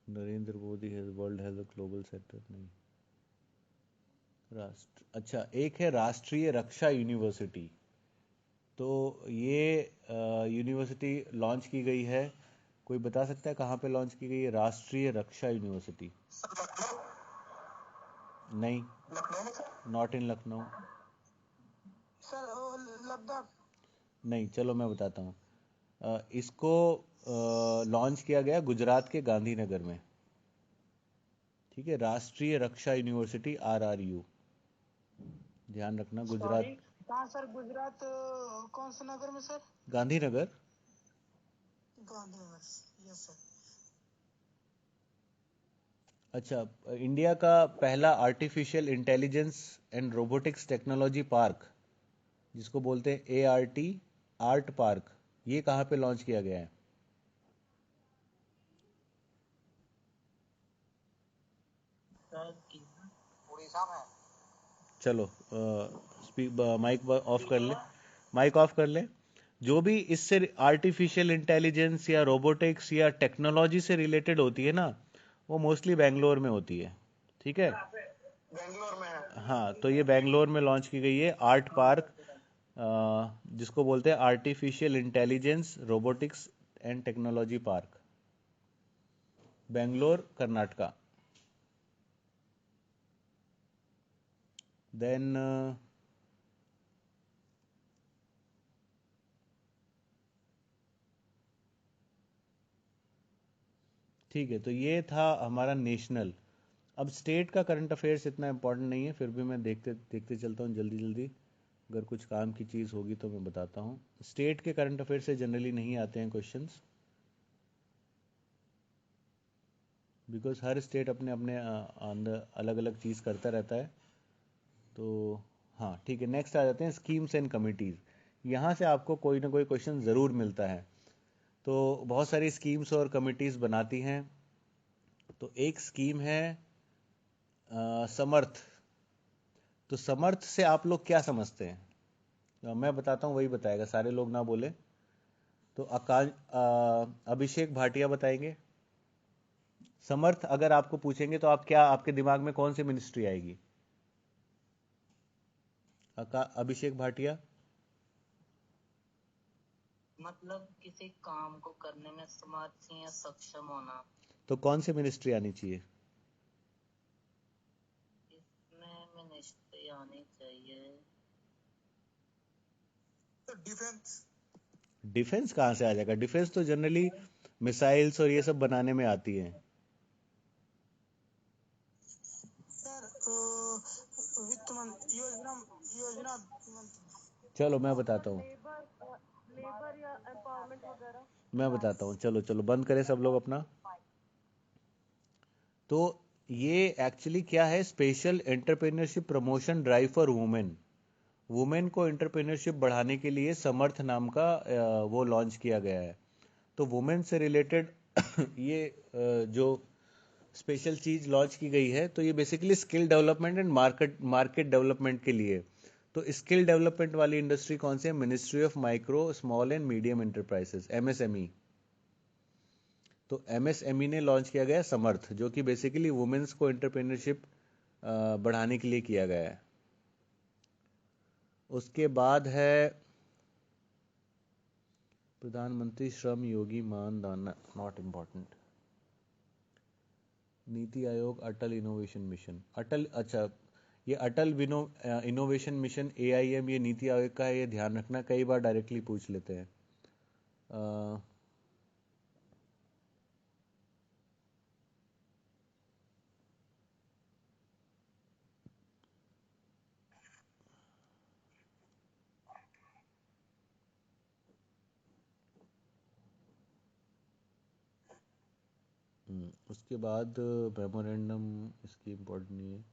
Narendra Modi has world has a global centre, नहीं। राष्ट्र, अच्छा, एक है राष्ट्रीय रक्षा यूनिवर्सिटी। तो ये यूनिवर्सिटी लॉन्च की गई है, कोई बता सकता है कहाँ पे लॉन्च की गई है राष्ट्रीय रक्षा यूनिवर्सिटी? नहीं, not in Lucknow. Sir Ladakh. नहीं, चलो मैं बताता हूँ। इसको लॉन्च किया गया गुजरात के गांधीनगर में। ठीक है, राष्ट्रीय रक्षा यूनिवर्सिटी, RRU, ध्यान रखना, गुजरात। कहाँ सर? गुजरात कौन से नगर में sir? Gandhinagar. Gandhinagar. Yes sir. अच्छा, इंडिया का पहला artificial intelligence and robotics technology park, जिसको बोलते हैं ART, आर्ट पार्क, ये कहाँ पे लॉन्च किया गया है? उड़ीसा में। चलो माइक ऑफ कर ले, माइक ऑफ कर ले। जो भी इससे आर्टिफिशियल इंटेलिजेंस या रोबोटिक्स या टेक्नोलॉजी से रिलेटेड होती है ना, वो मोस्टली बेंगलोर में होती है। ठीक है, बेंगलोर में है। हाँ, तो ये बेंगलोर में लॉन्च की गई है आर्ट पार्क, जिसको बोलते हैं artificial intelligence robotics and technology park, Bangalore Karnataka. Then ठीक है, तो ये था हमारा नेशनल। अब स्टेट का करंट अफेयर्स इतना इम्पोर्टेंट नहीं है, फिर भी मैं देखते देखते चलता हूँ जल्दी जल्दी। अगर कुछ काम की चीज़ होगी तो मैं बताता हूँ। स्टेट के करंट अफेयर से जनरली नहीं आते हैं क्वेश्चंस, बिकॉज हर स्टेट अपने अपने अंदर अलग अलग चीज़ करता रहता है। तो हाँ ठीक है, नेक्स्ट आ जाते हैं स्कीम्स एंड कमिटीज़। यहाँ से आपको कोई ना कोई क्वेश्चन ज़रूर मिलता है। तो बहुत सारी स्कीम्स और कमिटीज़ बनाती हैं। तो एक स्कीम है समर्थ। तो समर्थ से आप लोग क्या समझते हैं? मैं बताता हूँ, वही बताएगा, सारे लोग ना बोले। तो अभिषेक भाटिया बताएंगे। समर्थ अगर आपको पूछेंगे तो आप क्या, आपके दिमाग में कौन सी मिनिस्ट्री आएगी? अभिषेक भाटिया। मतलब किसी काम को करने में समर्थ या सक्षम होना। तो कौन सी मिनिस्ट्री आनी चाहिए? इसमें मिनिस्ट्री आनी चाहिए तो डिफेंस। डिफेंस कहाँ से आ जाएगा? डिफेंस तो जनरली मिसाइल्स और ये सब बनाने में आती है। सर वित्त योजना योजना चलो मैं बताता हूँ, लेबर या एम्पावरमेंट वगैरह। मैं बताता हूँ। चलो चलो बंद करें सब लोग अपना। तो ये एक्चुअली क्या है? Special entrepreneurship promotion drive for women. Women को एंटरप्रेन्योरशिप बढ़ाने के लिए समर्थ नाम का वो लॉन्च किया गया है। तो वुमेन से रिलेटेड ये जो स्पेशल चीज लॉन्च की गई है, तो ये basically skill development and market development के लिए। तो स्किल डेवलपमेंट वाली इंडस्ट्री कौन सी है? Ministry of micro small and medium enterprises, MSME. तो एमएसएमई ने लॉन्च किया गया समर्थ, जो कि बेसिकली वुमेन्स को एंटरप्रेन्योरशिप बढ़ाने के लिए किया गया है। उसके बाद है प्रधानमंत्री श्रम योगी मान धन, not important. NITI Aayog, Atal innovation mission, अटल, अच्छा ये अटल इनोवेशन मिशन AIM, ये नीति आयोग का है, ये ध्यान रखना, कई बार डायरेक्टली पूछ लेते हैं। उसके बाद मेमोरेंडम, इसकी इम्पोर्टेंट नहीं है।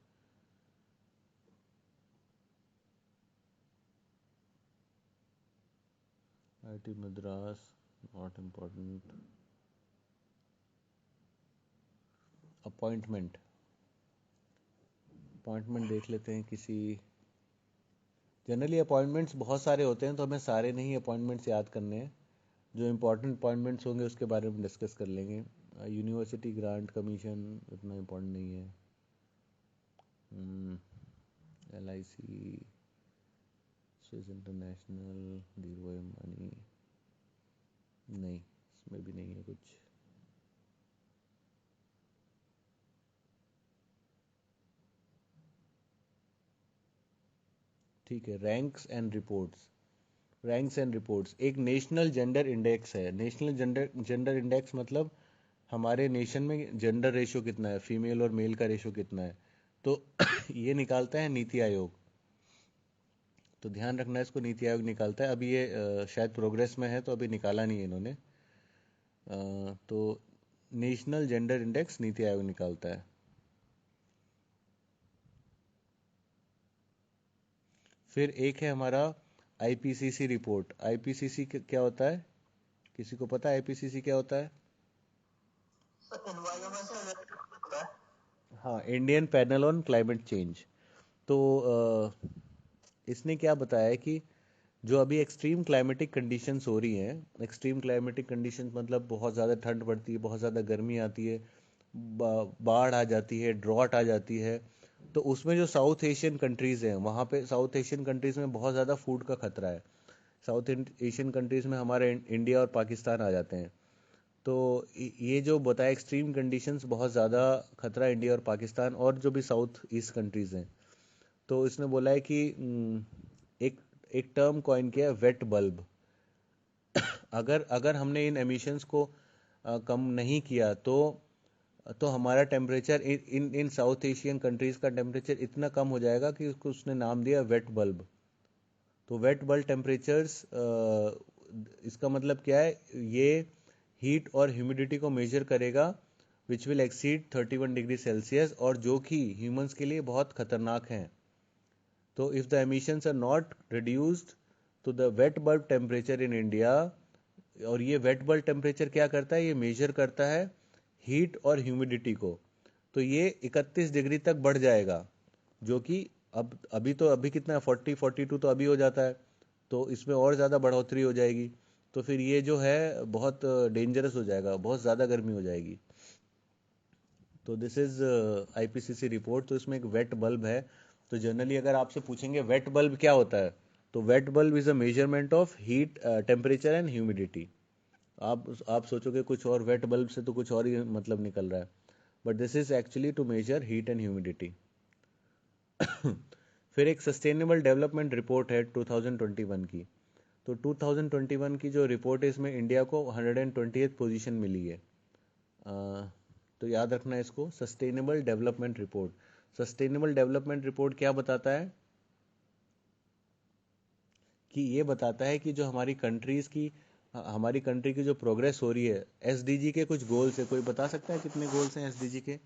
IIT Madras, not important. Appointment देख लेते हैं किसी। जनरली अपॉइंटमेंट्स बहुत सारे होते हैं, तो हमें सारे नहीं अपॉइंटमेंट्स याद करने हैं। जो इम्पोर्टेंट अपॉइंटमेंट्स होंगे उसके बारे में डिस्कस कर लेंगे। यूनिवर्सिटी ग्रांट कमीशन इतना इम्पोर्टेंट नहीं है। LIC, Swiss international, DOI money, नहीं इसमें भी नहीं है कुछ। ठीक है, रैंक्स एंड रिपोर्ट्स एक नेशनल जेंडर इंडेक्स है। नेशनल जेंडर इंडेक्स मतलब हमारे नेशन में जेंडर रेशियो कितना है, फीमेल और मेल का रेशियो कितना है। तो ये निकालता है नीति आयोग। तो ध्यान रखना है, इसको नीति आयोग निकालता है। अभी ये शायद प्रोग्रेस में है, तो अभी निकाला नहीं है इन्होंने। तो national gender index NITI Aayog निकालता है। फिर एक है हमारा IPCC रिपोर्ट। IPCC क्या होता है? किसी को पता है IPCC क्या होता है? हाँ, Indian panel on climate change. तो इसने क्या बताया है कि जो अभी एक्सट्रीम क्लाइमेटिक कंडीशंस हो रही हैं, एक्सट्रीम क्लाइमेटिक कंडीशंस मतलब बहुत ज़्यादा ठंड पड़ती है, बहुत ज़्यादा गर्मी आती है, बाढ़ आ जाती है, ड्रॉट आ जाती है। तो उसमें जो साउथ एशियन कंट्रीज़ हैं, वहाँ पे साउथ एशियन कंट्रीज़ में बहुत ज़्यादा फूड का खतरा है। साउथ एशियन कंट्रीज़ में हमारे इंडिया और पाकिस्तान आ जाते हैं। तो ये जो बताया एक्सट्रीम कंडीशंस, बहुत ज़्यादा खतरा है इंडिया और पाकिस्तान और जो भी साउथ ईस्ट कंट्रीज़ हैं। तो इसने बोला है कि एक एक टर्म कॉइन किया है, वेट बल्ब। अगर हमने इन एमिशंस को कम नहीं किया, तो तो हमारा temperature in in south Asian countries का टेम्परेचर इतना कम हो जाएगा कि उसको उसने नाम दिया वेट बल्ब। तो वेट बल्ब टेम्परेचर्स, इसका मतलब क्या है, ये हीट और ह्यूमिडिटी को मेजर करेगा which will exceed 31 degree Celsius, और जो कि ह्यूमंस के लिए बहुत खतरनाक हैं। तो if the emissions are not reduced तो the wet bulb temperature in India, और ये वेट बल्ब टेम्परेचर क्या करता है, ये मेजर करता है हीट और ह्यूमिडिटी को। तो ये 31 डिग्री तक बढ़ जाएगा, जो कि अब अभी तो अभी कितना है, 40-42 तो अभी हो जाता है, तो इसमें और ज़्यादा बढ़ोतरी हो जाएगी। तो फिर ये जो है बहुत डेंजरस हो जाएगा, बहुत ज़्यादा गर्मी हो जाएगी। तो दिस इज़ आईपीसीसी रिपोर्ट। तो इसमें एक वेट बल्ब है। तो जनरली अगर आपसे पूछेंगे वेट बल्ब क्या होता है, तो wet bulb is a measurement of heat, temperature and humidity. आप सोचोगे कुछ और, वेट बल्ब से तो कुछ और ही मतलब निकल रहा है, but this is actually to major heat and humidity. फिर एक सस्टेनेबल डेवलपमेंट रिपोर्ट है 2021 की। तो 2021 की जो रिपोर्ट है, इसमें इंडिया को 120th पोजीशन मिली है। तो याद रखना है इसको, sustainable development report. Sustainable development report क्या बताता है, कि ये बताता है कि जो हमारी कंट्री की जो प्रोग्रेस हो रही है, एसडीजी के कुछ गोल्स है। कोई बता सकता है कितने गोल्स हैं एसडीजी के,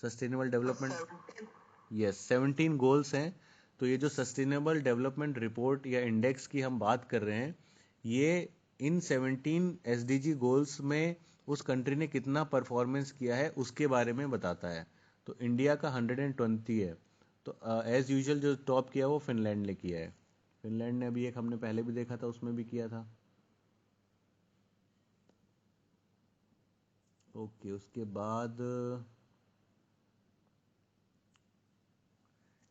सस्टेनेबल डेवलपमेंट? यस, 17 गोल्स हैं। तो ये जो सस्टेनेबल डेवलपमेंट रिपोर्ट या इंडेक्स की हम बात कर रहे हैं, ये इन 17 एसडीजी गोल्स में उस कंट्री ने कितना परफॉर्मेंस किया है उसके बारे में बताता है। तो इंडिया का 120 है। तो एज यूजुअल जो टॉप किया वो फिनलैंड ने किया है। फिनलैंड ने अभी एक हमने पहले भी देखा था, उसमें भी किया था। ओके, उसके बाद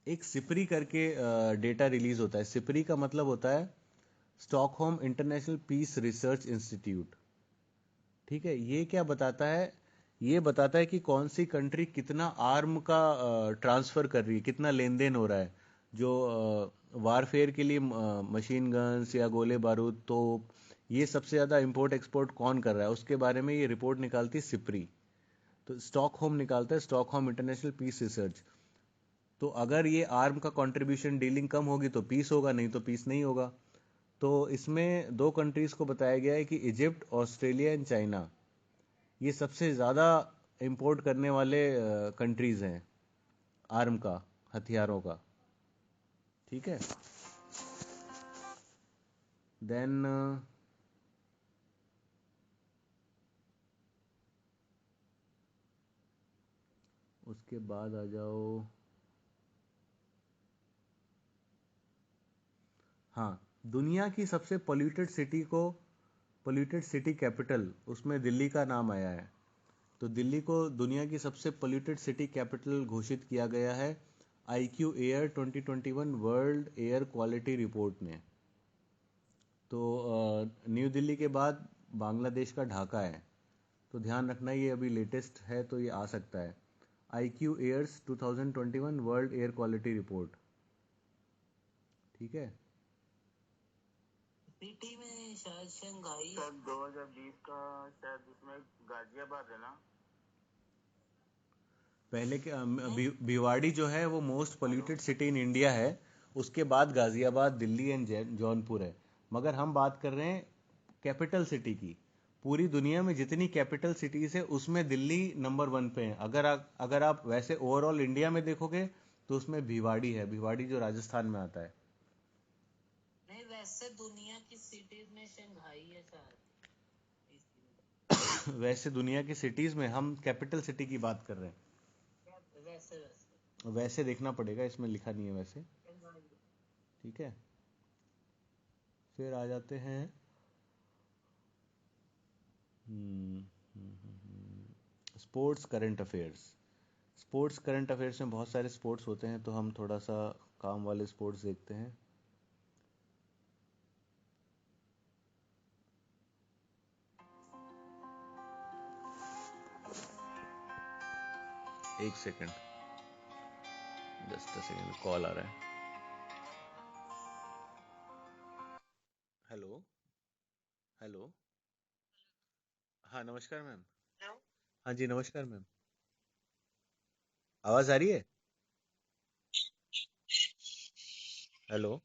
एक सिपरी करके डेटा रिलीज होता है। सिपरी का मतलब होता है Stockholm International Peace Research Institute. ठीक है, ये क्या बताता है, ये बताता है कि कौन सी कंट्री कितना आर्म का ट्रांसफर कर रही है, कितना लेन देन हो रहा है। जो वारफेयर के लिए मशीन गन्स या गोले बारूद, तोप, ये सबसे ज़्यादा इंपोर्ट एक्सपोर्ट कौन कर रहा है, उसके बारे में ये रिपोर्ट निकालती है सिपरी। तो स्टॉकहोम निकालता है, स्टॉकहोम इंटरनेशनल पीस रिसर्च। तो अगर ये आर्म का कंट्रीब्यूशन डीलिंग कम होगी तो पीस होगा, नहीं तो पीस नहीं होगा। तो इसमें दो कंट्रीज को बताया गया है कि इजिप्ट, ऑस्ट्रेलिया एंड चाइना, ये सबसे ज़्यादा इंपोर्ट करने वाले कंट्रीज हैं आर्म का, हथियारों का। ठीक है, देन उसके बाद आ जाओ, हाँ, दुनिया की सबसे पोल्यूटेड सिटी कैपिटल, उसमें दिल्ली का नाम आया है। तो दिल्ली को दुनिया की सबसे पोल्यूटेड सिटी कैपिटल घोषित किया गया है IQ air 2021 world air quality report ने। तो न्यू दिल्ली के बाद बांग्लादेश का ढाका है। तो ध्यान रखना, ये अभी लेटेस्ट है तो ये आ सकता है। IQAir's 2021 world air quality report. ठीक है, पीटी में शायद शंघाई सर 2020 का शायद उसमें गाजियाबाद है ना? पहले के भिवाड़ी जो है वो most polluted city in India है। उसके बाद गाजियाबाद, दिल्ली एंड जौनपुर है। मगर हम बात कर रहे हैं कैपिटल सिटी की। पूरी दुनिया में जितनी कैपिटल सिटीज है उसमें दिल्ली नंबर 1 पे है। अगर आप वैसे ओवरऑल इंडिया में देखोगे तो उसमें भिवाड़ी है, भिवाड़ी जो राजस्थान में आता है। नहीं, वैसे दुनिया की सिटीज में शंघाई है शायद। वैसे दुनिया की सिटीज में हम कैपिटल सिटी की बात कर रहे हैं। वैसे वैसे देखना पड़ेगा, इसमें लिखा नहीं है वैसे। ठीक है, फिर आ जाते हैं sports current affairs. Sports current affairs में बहुत सारे स्पोर्ट्स होते हैं, तो हम थोड़ा सा काम वाले स्पोर्ट्स देखते हैं। एक second, just a second, call आ रहा है। हेलो, हेलो, हाँ नमस्कार मैम। हाँ जी, नमस्कार मैम। आवाज आ रही है? हेलो।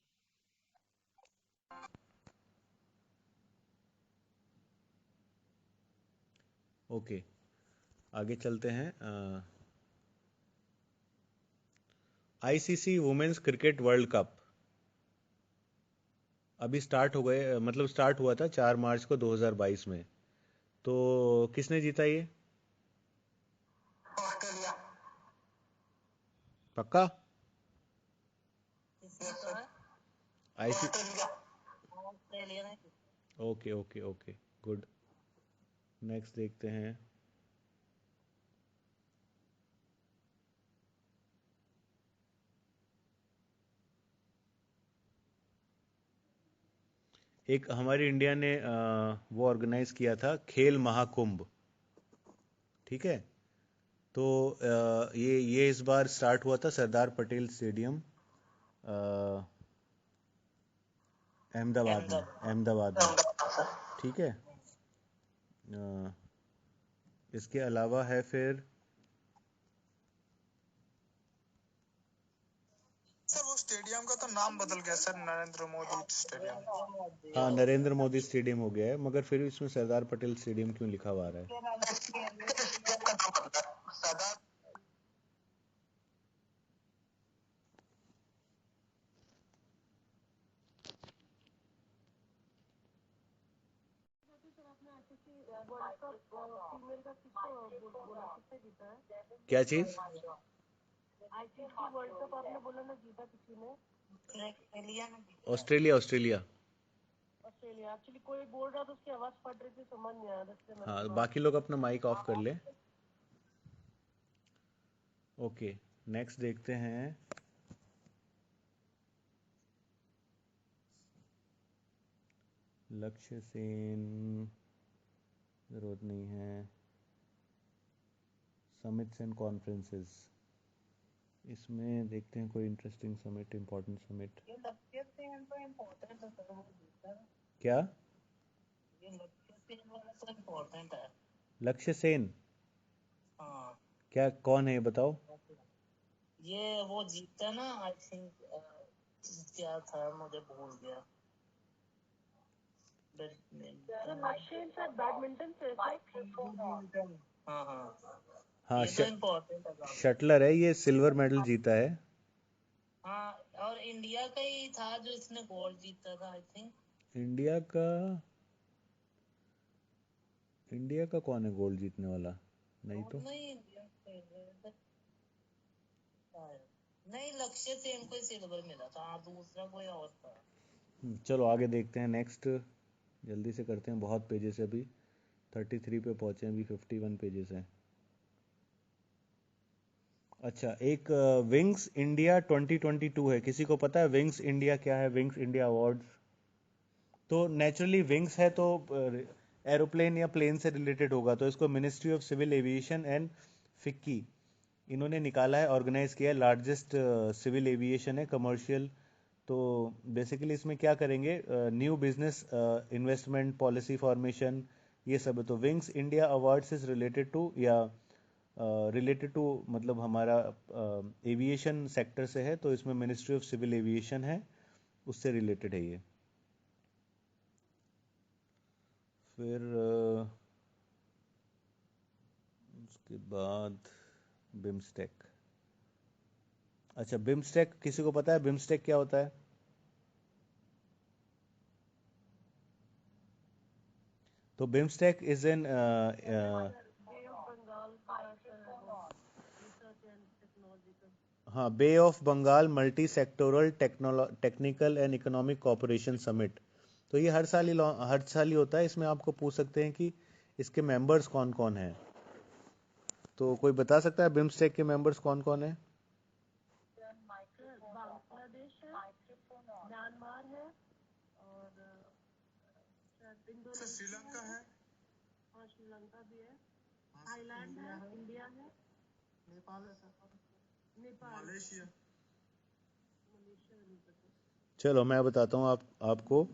ओके, आगे चलते हैं। ICC women's cricket World Cup अभी स्टार्ट हो गए, मतलब स्टार्ट हुआ था 4 मार्च को 2022 में। तो किसने जीता ये? ऑस्ट्रेलिया। पक्का? किसने कहा? IC Australia. ऑस्ट्रेलिया ने। Okay okay okay, good. Next देखते हैं। एक हमारी इंडिया ने वो ऑर्गेनाइज किया था खेल महाकुंभ, ठीक है? तो ये इस बार स्टार्ट हुआ था सरदार पटेल स्टेडियम, अहमदाबाद में, अहमदाबाद में, ठीक है? अ, इसके अलावा है फिर, सर वो स्टेडियम का तो नाम बदल गया सर, नरेंद्र मोदी स्टेडियम। हाँ नरेंद्र मोदी स्टेडियम हो गया है, मगर फिर भी इसमें सरदार पटेल स्टेडियम क्यों लिखा हुआ आ रहा है? सरदार। सर आपने आईसीसी वर्ल्ड कप फीमेल का किसको बोला, किसने जीता है? क्या चीज? आईसीसी वर्ल्ड कप आपने बोला ना, जीता किसी ने? ऑस्ट्रेलिया ने। Australia, Australia. ऑस्ट्रेलिया। एक्चुअली कोई बोल रहा था, उसकी आवाज फट रही थी, समझ नहीं आया, इसलिए मैंने हाँ, थोड़ा। बाकी लोग अपना माइक ऑफ कर ले। ओके, नेक्स्ट देखते हैं। लक्ष्य सेन, जरूरत नहीं है। समिट्स एंड कॉन्फ्रेंसेस, इसमें देखते हैं कोई इंटरेस्टिंग समिट, इंपॉर्टेंट समिट। ये लक्ष्य सेन तो इम्पोर्टेंट है सर, वो जीता है। क्या? ये लक्ष्य सेन वाला तो इम्पोर्टेंट है। लक्ष्य सेन? हाँ। क्या, कौन है ये बताओ? ये वो जीता ना, आई थिंक क्या था, मुझे भूल गया। लक्ष्य सर बैडमिंटन से। हाँ हाँ, हाँ, ये तो इम्पोर्टेंट है काफी। शटलर है ये, सिल्वर मेडल जीता है। हाँ, और इंडिया का ही था जो इसने गोल्ड जीता था, आई थिंक। इंडिया का, इंडिया का कौन है गोल्ड जीतने वाला? नहीं तो। नहीं, इंडिया नहीं, लक्ष्य सेन को सिल्वर मिला था। हाँ, दूसरा कोई और था। चलो आगे देखते हैं। नेक्स्ट जल्दी से करते हैं, बहुत पेजेस है अभी, 33 पे पहुंचे हैं, अभी 51 पेजेस हैं। अच्छा, एक विंग्स इंडिया 2022 है, किसी को पता है विंग्स इंडिया क्या है? विंग्स इंडिया अवार्ड्स, तो नेचुरली विंग्स है तो एरोप्लेन या प्लेन से रिलेटेड होगा, तो इसको Ministry of Civil Aviation and FICCI इन्होंने निकाला है, ऑर्गेनाइज किया है। लार्जेस्ट सिविल एविएशन है, कमर्शियल। तो बेसिकली इसमें क्या करेंगे, new business investment policy formation, ये सब है। तो Wings India Awards is related to, या रिलेटेड टू मतलब हमारा एविएशन सेक्टर से है, तो इसमें मिनिस्ट्री ऑफ सिविल एविएशन है, उससे रिलेटेड है ये। फिर उसके बाद बिम्स्टेक। अच्छा, बिम्स्टेक किसी को पता है बिम्स्टेक क्या होता है? तो BIMSTEC is an bay of Bengal का रिसर्च एंड टेक्नोलॉजी का। हाँ, bay of Bengal multi sectoral technical and economic cooperation summit. तो ये हर साल ही होता है। इसमें आपको पूछ सकते हैं कि इसके मेंबर्स कौन कौन हैं, तो कोई बता सकता है बिम्स्टेक के मेंबर्स कौन कौन है? बांग्लादेश है, म्यांमार है, और सर श्रीलंका है, हाँ श्रीलंका भी है, थाईलैंड है, इंडिया है, नेपाल है सर, नेपाल, मलेशिया। चलो मैं बताता हूँ आपको।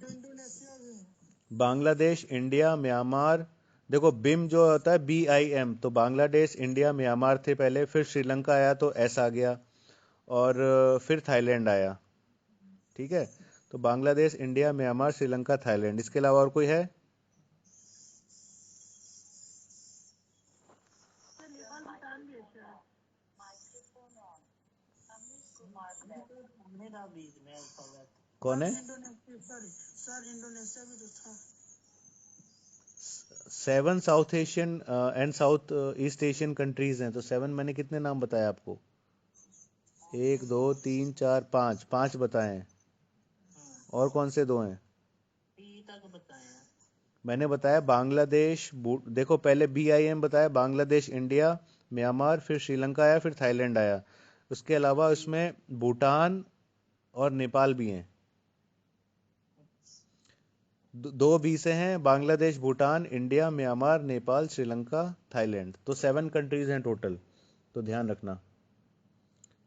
इंडोनेशिया भी है। बांग्लादेश, इंडिया, म्यांमार, देखो बिम जो होता है BIM, तो बांग्लादेश इंडिया म्यांमार थे पहले, फिर श्रीलंका आया तो S आ गया, और फिर थाईलैंड आया। ठीक है, तो Bangladesh India Myanmar Sri Lanka Thailand, इसके अलावा और कोई है? सर नेपाल भूटान भी है शायद। मेरा बीच में अल्फाबेट। कौन है? इंडोनेशिया, सॉरी सर, इंडोनेशिया भी तो था। 7 south Asian and south east Asian countries हैं, तो 7 मैंने कितने नाम बताए आपको? 1 2 3 4 5, 5 बताए हैं। और कौन से 2 हैं? टी तक बताया। मैंने बताया बांग्लादेश, देखो पहले BIM बताया, बांग्लादेश इंडिया म्यांमार, फिर श्रीलंका आया, फिर थाईलैंड आया। उसके अलावा उसमें भूटान और नेपाल भी हैं। 2 बी से हैं, Bangladesh, Bhutan, India, Myanmar, Nepal, Sri Lanka, Thailand, तो 7 कंट्रीज हैं टोटल, तो ध्यान रखना।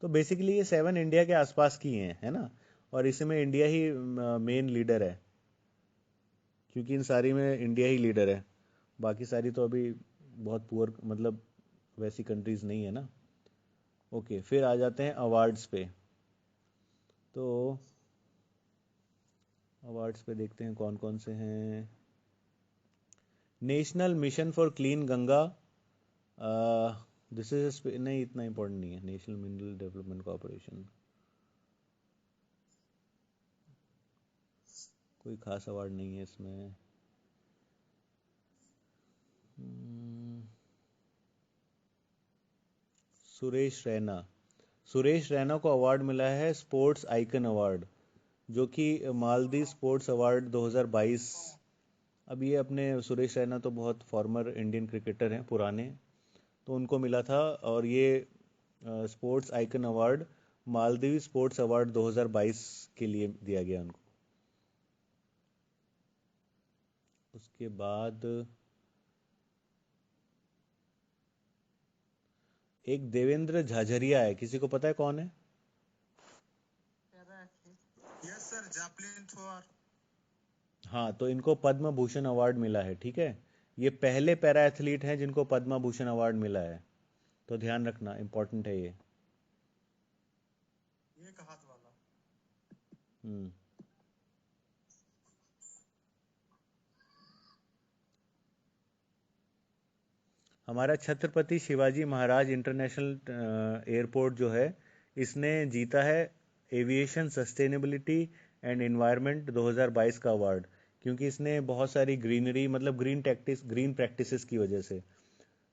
तो बेसिकली ये 7 इंडिया के आसपास की हैं, है ना, और इसमें इंडिया ही मेन लीडर है, क्योंकि इन सारी में इंडिया ही लीडर है। बाकी सारी तो अभी बहुत पुअर, मतलब वैसी कंट्रीज नहीं है ना। ओके, फिर आ जाते हैं अवार्ड्स पे। तो अवार्ड्स पे देखते हैं कौन कौन से हैं। National Mission for Clean Ganga, this is नहीं, इतना इंपॉर्टेंट नहीं है। नेशनल मिनरल डेवलपमेंट कॉर्पोरेशन, कोई खास अवार्ड नहीं है इसमें। सुरेश रैना को अवार्ड मिला है स्पोर्ट्स आइकन अवार्ड, जो कि मालदीव स्पोर्ट्स अवार्ड 2022। अब ये अपने सुरेश रैना तो बहुत फॉर्मर इंडियन क्रिकेटर हैं पुराने, तो उनको मिला था, और ये sports icon award Maldives sports award 2022 के लिए दिया गया उनको। उसके बाद एक देवेंद्र झाझरिया है, किसी को पता है कौन है? Yes sir, Zeppelin thrower. हाँ, तो इनको पद्म भूषण अवार्ड मिला है। ठीक है, ये पहले पैरा एथलीट हैं जिनको पद्म भूषण अवार्ड मिला है, तो ध्यान रखना, इंपॉर्टेंट है ये। एक हाथ वाला। हम्म हमारा छत्रपति शिवाजी महाराज इंटरनेशनल एयरपोर्ट जो है, इसने जीता है एविएशन सस्टेनेबिलिटी एंड एनवायरनमेंट 2022 का अवार्ड, क्योंकि इसने बहुत सारी ग्रीनरी, मतलब ग्रीन प्रैक्टिसेस की वजह से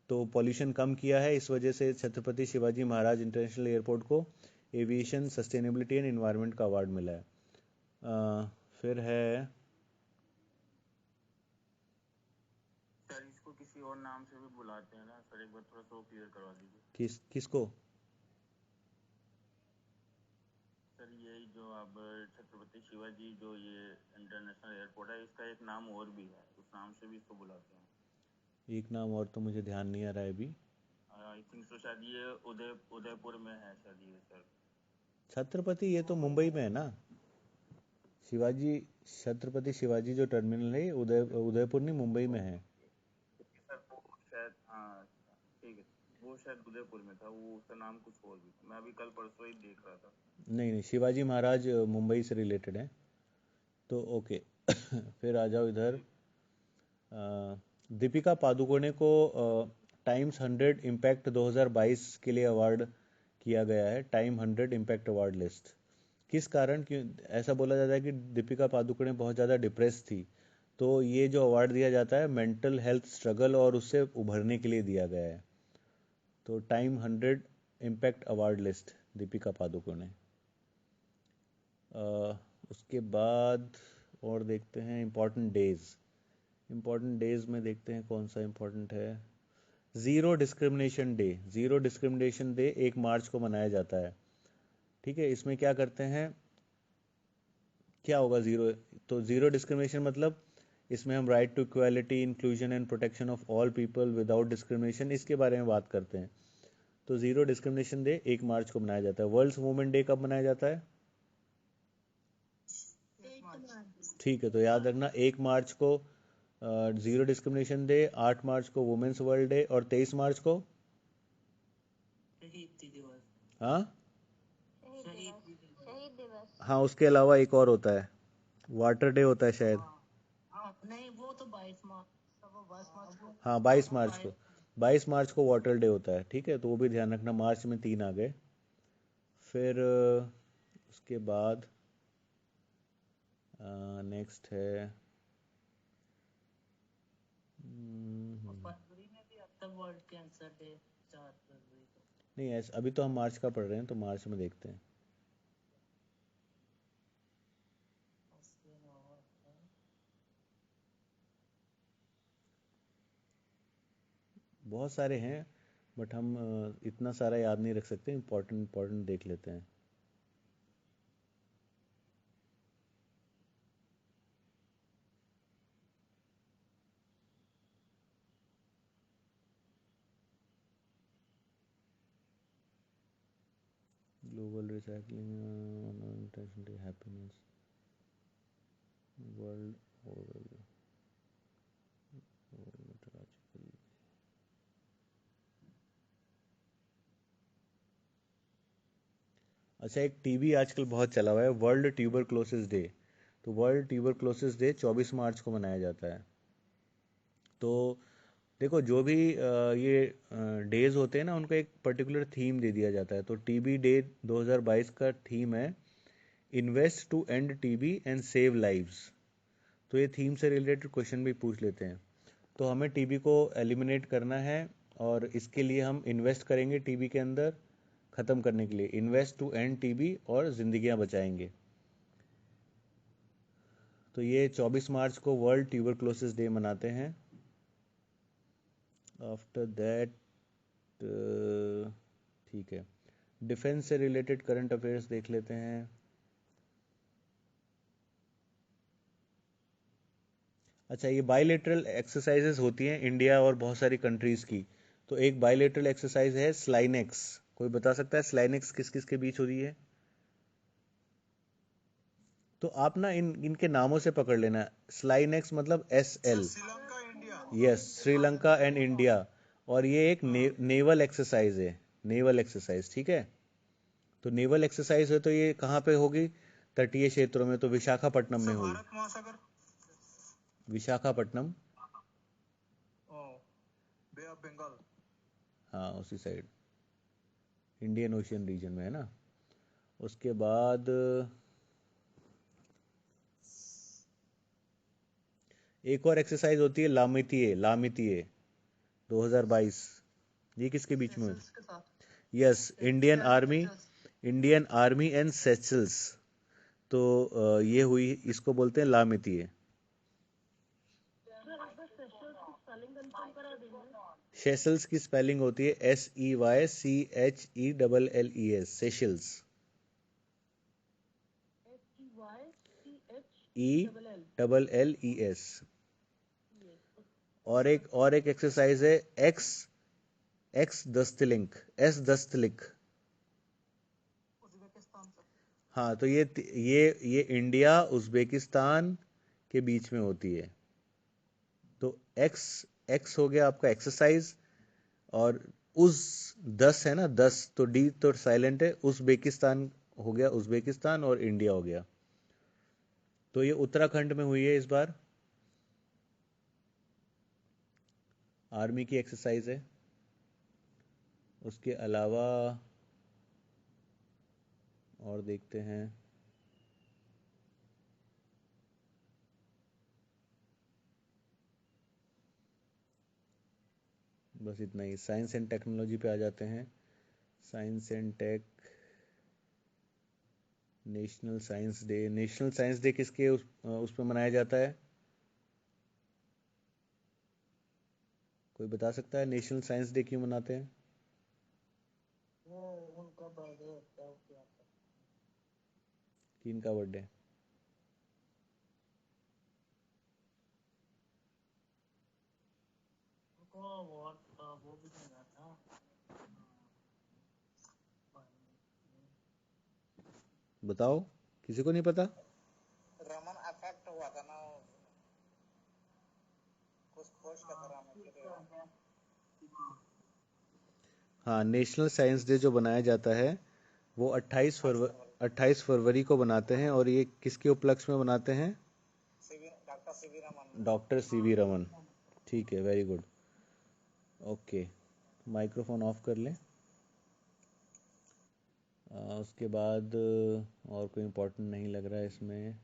तो पॉल्यूशन कम किया है। इस वजह से छत्रपति शिवाजी महाराज इंटरनेशनल एयरपोर्ट को एविएशन सस्टेनेबिलिटी एंड एनवायरनमेंट का अवार्ड मिला है। फिर है, सर इसको किसी और नाम से भी बुलाते हैं ना सर, एक बार थोड़ा सा क्लियर करवा दीजिए। किसको? सर यही जो अब छत्रपति शिवाजी जो ये इंटरनेशनल एयरपोर्ट है, इसका एक नाम और भी है, उस नाम से भी इसको बुलाते हैं। एक नाम और तो मुझे ध्यान नहीं आ रहा है अभी। आई थिंक तो शायद ये उदयपुर में है शायद ये सर। छत्रपति ये तो मुंबई में है ना। शिवाजी, छत्रपति शिवाजी जो टर्मिनल है उदयपुर नहीं, मुंबई में है। सर वो शायद, हाँ ठीक है, वो शायद उदयपुर में था, वो उसका नाम कुछ और भी था, मैं अभी कल परसों ही देख रहा था। नहीं, शिवाजी महाराज मुंबई से रिलेटेड है, तो ओके। फिर आ जाओ इधर। दीपिका पादुकोणे को टाइम्स 100 इम्पैक्ट 2022 के लिए अवार्ड किया गया है, टाइम 100 इम्पैक्ट अवार्ड लिस्ट। किस कारण, क्यों ऐसा बोला जाता है कि दीपिका पादुकोणे बहुत ज़्यादा डिप्रेस थी, तो ये जो अवार्ड दिया जाता है मेंटल हेल्थ स्ट्रगल और उससे उभरने के लिए दिया गया है। तो time 100 impact award list, Deepika Padukone. उसके बाद और देखते हैं इम्पॉर्टेंट डेज में देखते हैं कौन सा इम्पॉर्टेंट है। ज़ीरो डिस्क्रिमिनेशन डे 1 मार्च को मनाया जाता है। ठीक है, इसमें क्या करते हैं, क्या होगा ज़ीरो, तो ज़ीरो डिस्क्रिमिनेशन मतलब इसमें हम right to equality, inclusion and protection of all people without discrimination, इसके बारे में बात करते हैं। तो ज़ीरो डिस्क्रिमिनेशन डे 1 मार्च को मनाया जाता है। वर्ल्ड वुमेन डे कब मनाया जाता है? ठीक है, तो याद रखना 1 मार्च को जीरो डिस्क्रिमिनेशन डे, 8 मार्च को वुमेन्स वर्ल्ड डे, और 23 मार्च को शहीद दिवस। हाँ शहीद दिवस। हाँ, उसके अलावा एक और होता है, वाटर डे होता है शायद। नहीं वो तो 22 मार्च, वो 22 मार्च को। हाँ 22 मार्च को, 22 मार्च को वाटर डे होता है, ठीक है, तो वो भी ध्यान रखना। मार्च में 3 आ गए। फिर उसके बाद नेक्स्ट है फरवरी में भी आता है वर्ल्ड कैंसर डे, 4 फरवरी को। नहीं, ऐसे अभी तो हम मार्च का पढ़ रहे हैं, तो मार्च में देखते हैं। उसके अलावा बहुत सारे हैं, बट हम इतना सारा याद नहीं रख सकते, इम्पोर्टेंट इम्पोर्टेंट देख लेते हैं। Global recycling, intentionally happiness, world overall, अच्छा, एक टीबी आजकल बहुत चला हुआ है, वर्ल्ड ट्यूबरक्लोसिस डे। तो वर्ल्ड ट्यूबरक्लोसिस डे 24 मार्च को मनाया जाता है। तो देखो, जो भी ये डेज होते हैं ना, उनको एक पर्टिकुलर थीम दे दिया जाता है। तो टीबी डे 2022 का थीम है invest to end TB and save lives. तो ये थीम से रिलेटेड क्वेश्चन भी पूछ लेते हैं। तो हमें टीबी को एलिमिनेट करना है, और इसके लिए हम इन्वेस्ट करेंगे टीबी के अंदर, ख़त्म करने के लिए इन्वेस्ट टू एंड टीबी, और ज़िंदगियां बचाएंगे। तो ये 24 मार्च को वर्ल्ड ट्यूबरक्लोसिस डे मनाते हैं। आफ्टर दैट ठीक है, डिफेंस से रिलेटेड करंट अफेयर्स देख लेते हैं। अच्छा, ये बायलेटरल एक्सरसाइजेज होती हैं इंडिया और बहुत सारी कंट्रीज की। तो एक बायलेटरल एक्सरसाइज है स्लाइनेक्स। कोई बता सकता है स्लाइनेक्स किस किस के बीच होती है? तो आप ना इनके नामों से पकड़ लेना। स्लाइनेक्स मतलब SL, Sri Lanka India. Yes, Sri Lanka and India. और ये एक नेवल एक्सरसाइज है, नेवल एक्सरसाइज, ठीक है। तो नेवल एक्सरसाइज है, तो ये कहाँ पे होगी? तटीय क्षेत्रों में, तो विशाखापट्टनम में हुई। भारत महासागर, विशाखापट्टनम, बे ऑफ बंगाल। हाँ उसी साइड, इंडियन ओशियन रीजन में है ना। उसके बाद एक और एक्सरसाइज होती है लामितीय, लामितीय 2022। ये किसके बीच में हुई? सेशल्स के साथ। Yes, Indian army, Seychelles. Indian army and Seychelles. तो ये हुई, इसको बोलते हैं लामितीय। सर एक बार सेशल्स की स्पेलिंग कंफर्म करा देंगे। सेशल्स की स्पेलिंग होती है SEYCHELLES, सेशल्स। ELLES। और एक एक्सरसाइज है एक्स दस्तलिंक, S दस्तलिक। उज्बेकिस्तान से। हाँ, तो ये इंडिया उज्बेकिस्तान के बीच में होती है। तो एक्स हो गया आपका एक्सरसाइज, और उस 10 है ना, 10, तो डी तो साइलेंट है, उज्बेकिस्तान हो गया, उज्बेकिस्तान, और इंडिया हो गया। तो ये उत्तराखंड में हुई है इस बार, आर्मी की एक्सरसाइज है। उसके अलावा और देखते हैं, बस इतना ही। साइंस एंड टेक्नोलॉजी पे आ जाते हैं। Science and tech, National Science Day. National Science Day किसके उस पे मनाया जाता है? कोई बता सकता है नेशनल साइंस डे क्यों मनाते हैं? वो उनका बर्थडे होता है, क्या था? किन का बर्थडे? उनको अवार्ड वो भी मिला था। बताओ, किसी को नहीं पता? रमन अफेक्ट हुआ था ना। हाँ, नेशनल साइंस डे जो बनाया जाता है वो 28 फरवरी को बनाते हैं, और ये किसके उपलक्ष्य में बनाते हैं? Doctor CV Raman. ठीक है, very good. Okay, microphone of कर लें। उसके बाद और कोई इम्पोर्टेंट नहीं लग रहा है इसमें।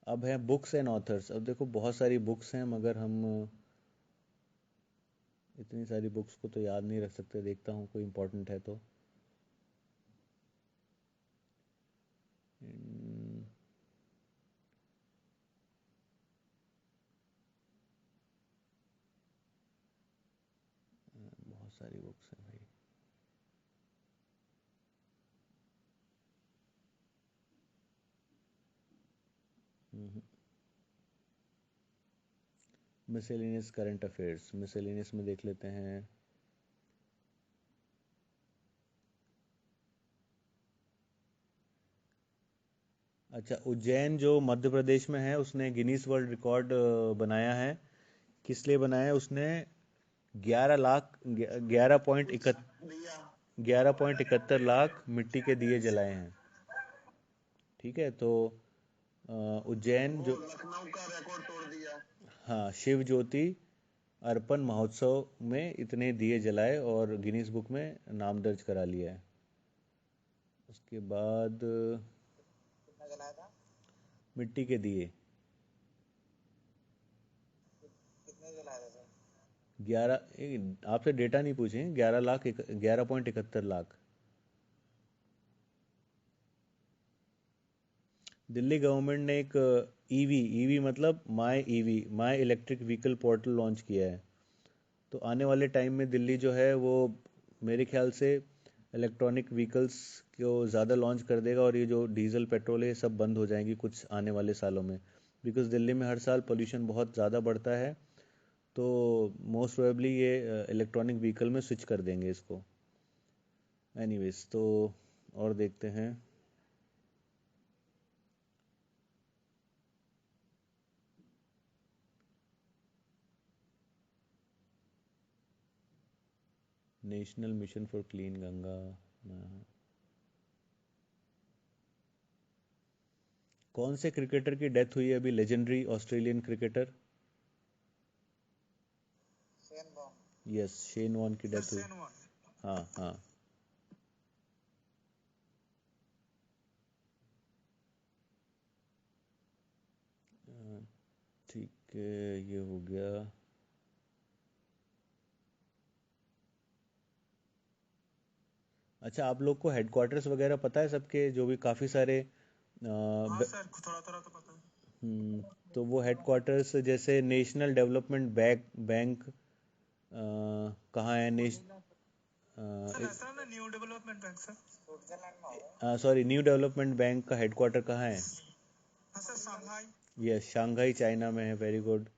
अब है बुक्स एंड ऑथर्स। अब देखो बहुत सारी बुक्स हैं, मगर हम इतनी सारी बुक्स को तो याद नहीं रख सकते। देखता हूँ कोई इम्पोर्टेंट है तो। बहुत सारी बुक्स हैं भाई। मिसेलेनियस करंट अफेयर्स, मिसेलेनियस में देख लेते हैं। अच्छा, उज्जैन जो मध्य प्रदेश में है उसने गिनीज वर्ल्ड रिकॉर्ड बनाया है। किस लिए बनाया है उसने? 11.71 लाख मिट्टी के दिए जलाए हैं। ठीक है, तो उज्जैन जो लखनऊ का रिकॉर्ड तोड़ दिया। हाँ, शिव ज्योति अर्पण महोत्सव में इतने दिए जलाए और गिनीज बुक में नाम दर्ज करा लिया है। उसके बाद कितना जलाया था? मिट्टी के दिए कितने जलाए थे? 11, आपसे डेटा नहीं पूछे, 11.71 लाख। दिल्ली गवर्नमेंट ने एक ईवी मतलब माई इलेक्ट्रिक व्हीकल पोर्टल लॉन्च किया है। तो आने वाले टाइम में दिल्ली जो है वो मेरे ख्याल से इलेक्ट्रॉनिक व्हीकल्स को ज़्यादा लॉन्च कर देगा, और ये जो डीजल पेट्रोल है ये सब बंद हो जाएंगी कुछ आने वाले सालों में। बिकॉज दिल्ली में हर साल पोल्यूशन बहुत ज़्यादा बढ़ता है, तो मोस्ट प्रोबेबली ये इलेक्ट्रॉनिक व्हीकल में स्विच कर देंगे इसको। एनीवेज, तो और देखते हैं। National Mission for Clean Ganga. कौन से क्रिकेटर की डेथ हुई है अभी? Legendary Australian cricketer. Yes, Shane Warne की डेथ हुई। हाँ हाँ। ठीक है, ये हो गया। अच्छा, आप लोग को हेडक्वार्टर्स वगैरह पता है सबके, जो भी काफ़ी सारे हाँ सर, थोड़ा थोड़ा तो पता है। तो वो हेडक्वार्टर्स जैसे नेशनल डेवलपमेंट बैंक कहाँ है? सर ऐसा है ना, new development bank sir. Sorry, new development bank का हेडक्वार्टर कहाँ है? हाँ sir, Shanghai. Yes, Shanghai China में है। Very good.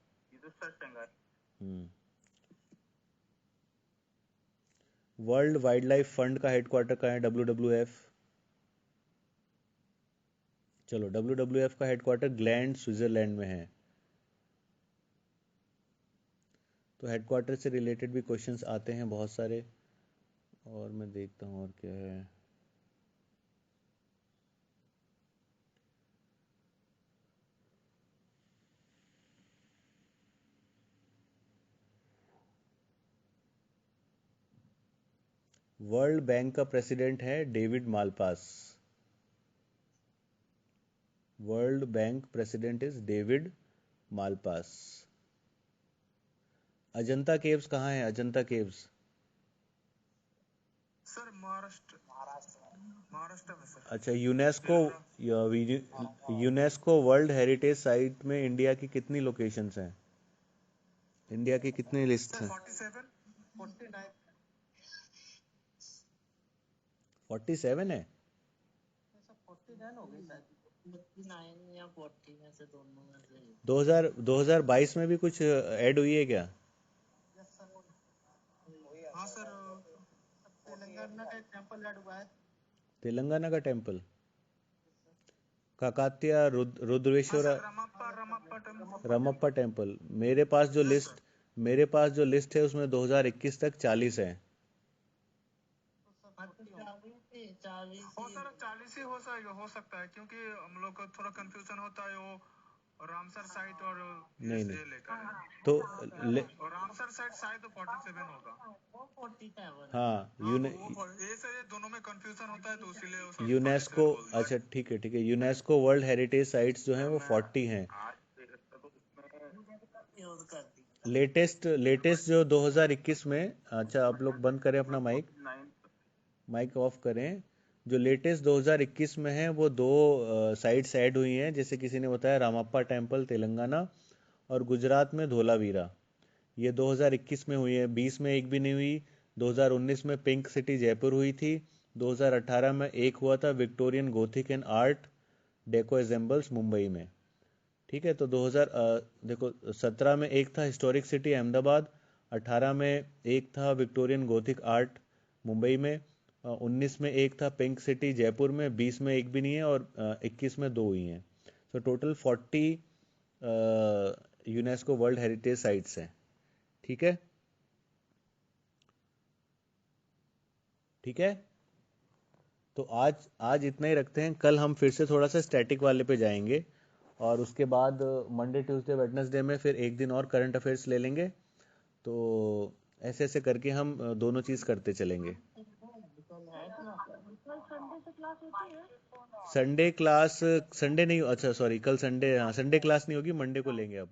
World wild life fund का हेडक्वार्टर कहाँ है? WWF। चलो, WWF का हेडक्वार्टर ग्लैंड स्विट्जरलैंड में है। तो हेडक्वार्टर से रिलेटेड भी क्वेश्चंस आते हैं बहुत सारे। और मैं देखता हूँ और क्या है। वर्ल्ड बैंक का प्रेसिडेंट है David Malpass. World bank president is David Malpass. Ajanta caves कहाँ है? अजंता केव्स। सर महाराष्ट्र में सर। अच्छा, यूनेस्को वर्ल्ड हेरिटेज साइट में इंडिया की कितनी लोकेशंस हैं? इंडिया की कितनी लिस्ट हैं? 47, 49। 47 है। 49 हो गई शायद। 49 या 40 में से दोनों में से 2022 में भी कुछ ऐड हुई है क्या? हाँ सर, तेलंगाना का एक टेम्पल ऐड हुआ है। तेलंगाना का टेम्पल काकातिया रुद्रेश्वर रमप्पा टेम्पल। मेरे पास जो लिस्ट है उसमें 2021 तक 40 है। हो सर 40 ही हो सकता है, क्योंकि हम लोग को थोड़ा कंफ्यूजन होता है वो रामसर साइट और नहीं ये लेकर है। तो और रामसर साइट शायद 47 होगा। हाँ ये दोनों में कंफ्यूजन होता है तो इसीलिए वो सब यूनेस्को, अच्छा ठीक है, यूनेस्को वर्ल्ड हेरिटेज साइट्स जो हैं वो 40 हैं। लेटेस्ट जो 2021 में, अच्छा आप लोग बंद करें अपना माइक ऑफ करें। जो लेटेस्ट 2021 में है वो 2 साइट्स ऐड हुई हैं, जैसे किसी ने बताया रामप्पा टेम्पल तेलंगाना और गुजरात में धोलावीरा। ये 2021 में हुई है, 20 में एक भी नहीं हुई। 2019 में पिंक सिटी जयपुर हुई थी। 2018 में एक हुआ था Victorian Gothic and art deco ensembles Mumbai में। ठीक है, तो 17 में एक था हिस्टोरिक सिटी अहमदाबाद, 18 में एक था विक्टोरियन गोथिक आर्ट मुंबई में, 19 में एक था पिंक सिटी जयपुर में, 20 में एक भी नहीं है और 21 में 2 हुई हैं। तो total 40 UNESCO world heritage sites हैं। ठीक है, तो आज इतना ही रखते हैं। कल हम फिर से थोड़ा सा स्टैटिक वाले पे जाएंगे और उसके बाद मंडे ट्यूसडे वेडनेसडे में फिर एक दिन और करंट अफेयर्स ले लेंगे। तो ऐसे ऐसे करके हम दोनों चीज़ करते चलेंगे। संडे नहीं, अच्छा सॉरी, कल संडे, हाँ संडे क्लास नहीं होगी, मंडे को लेंगे अब।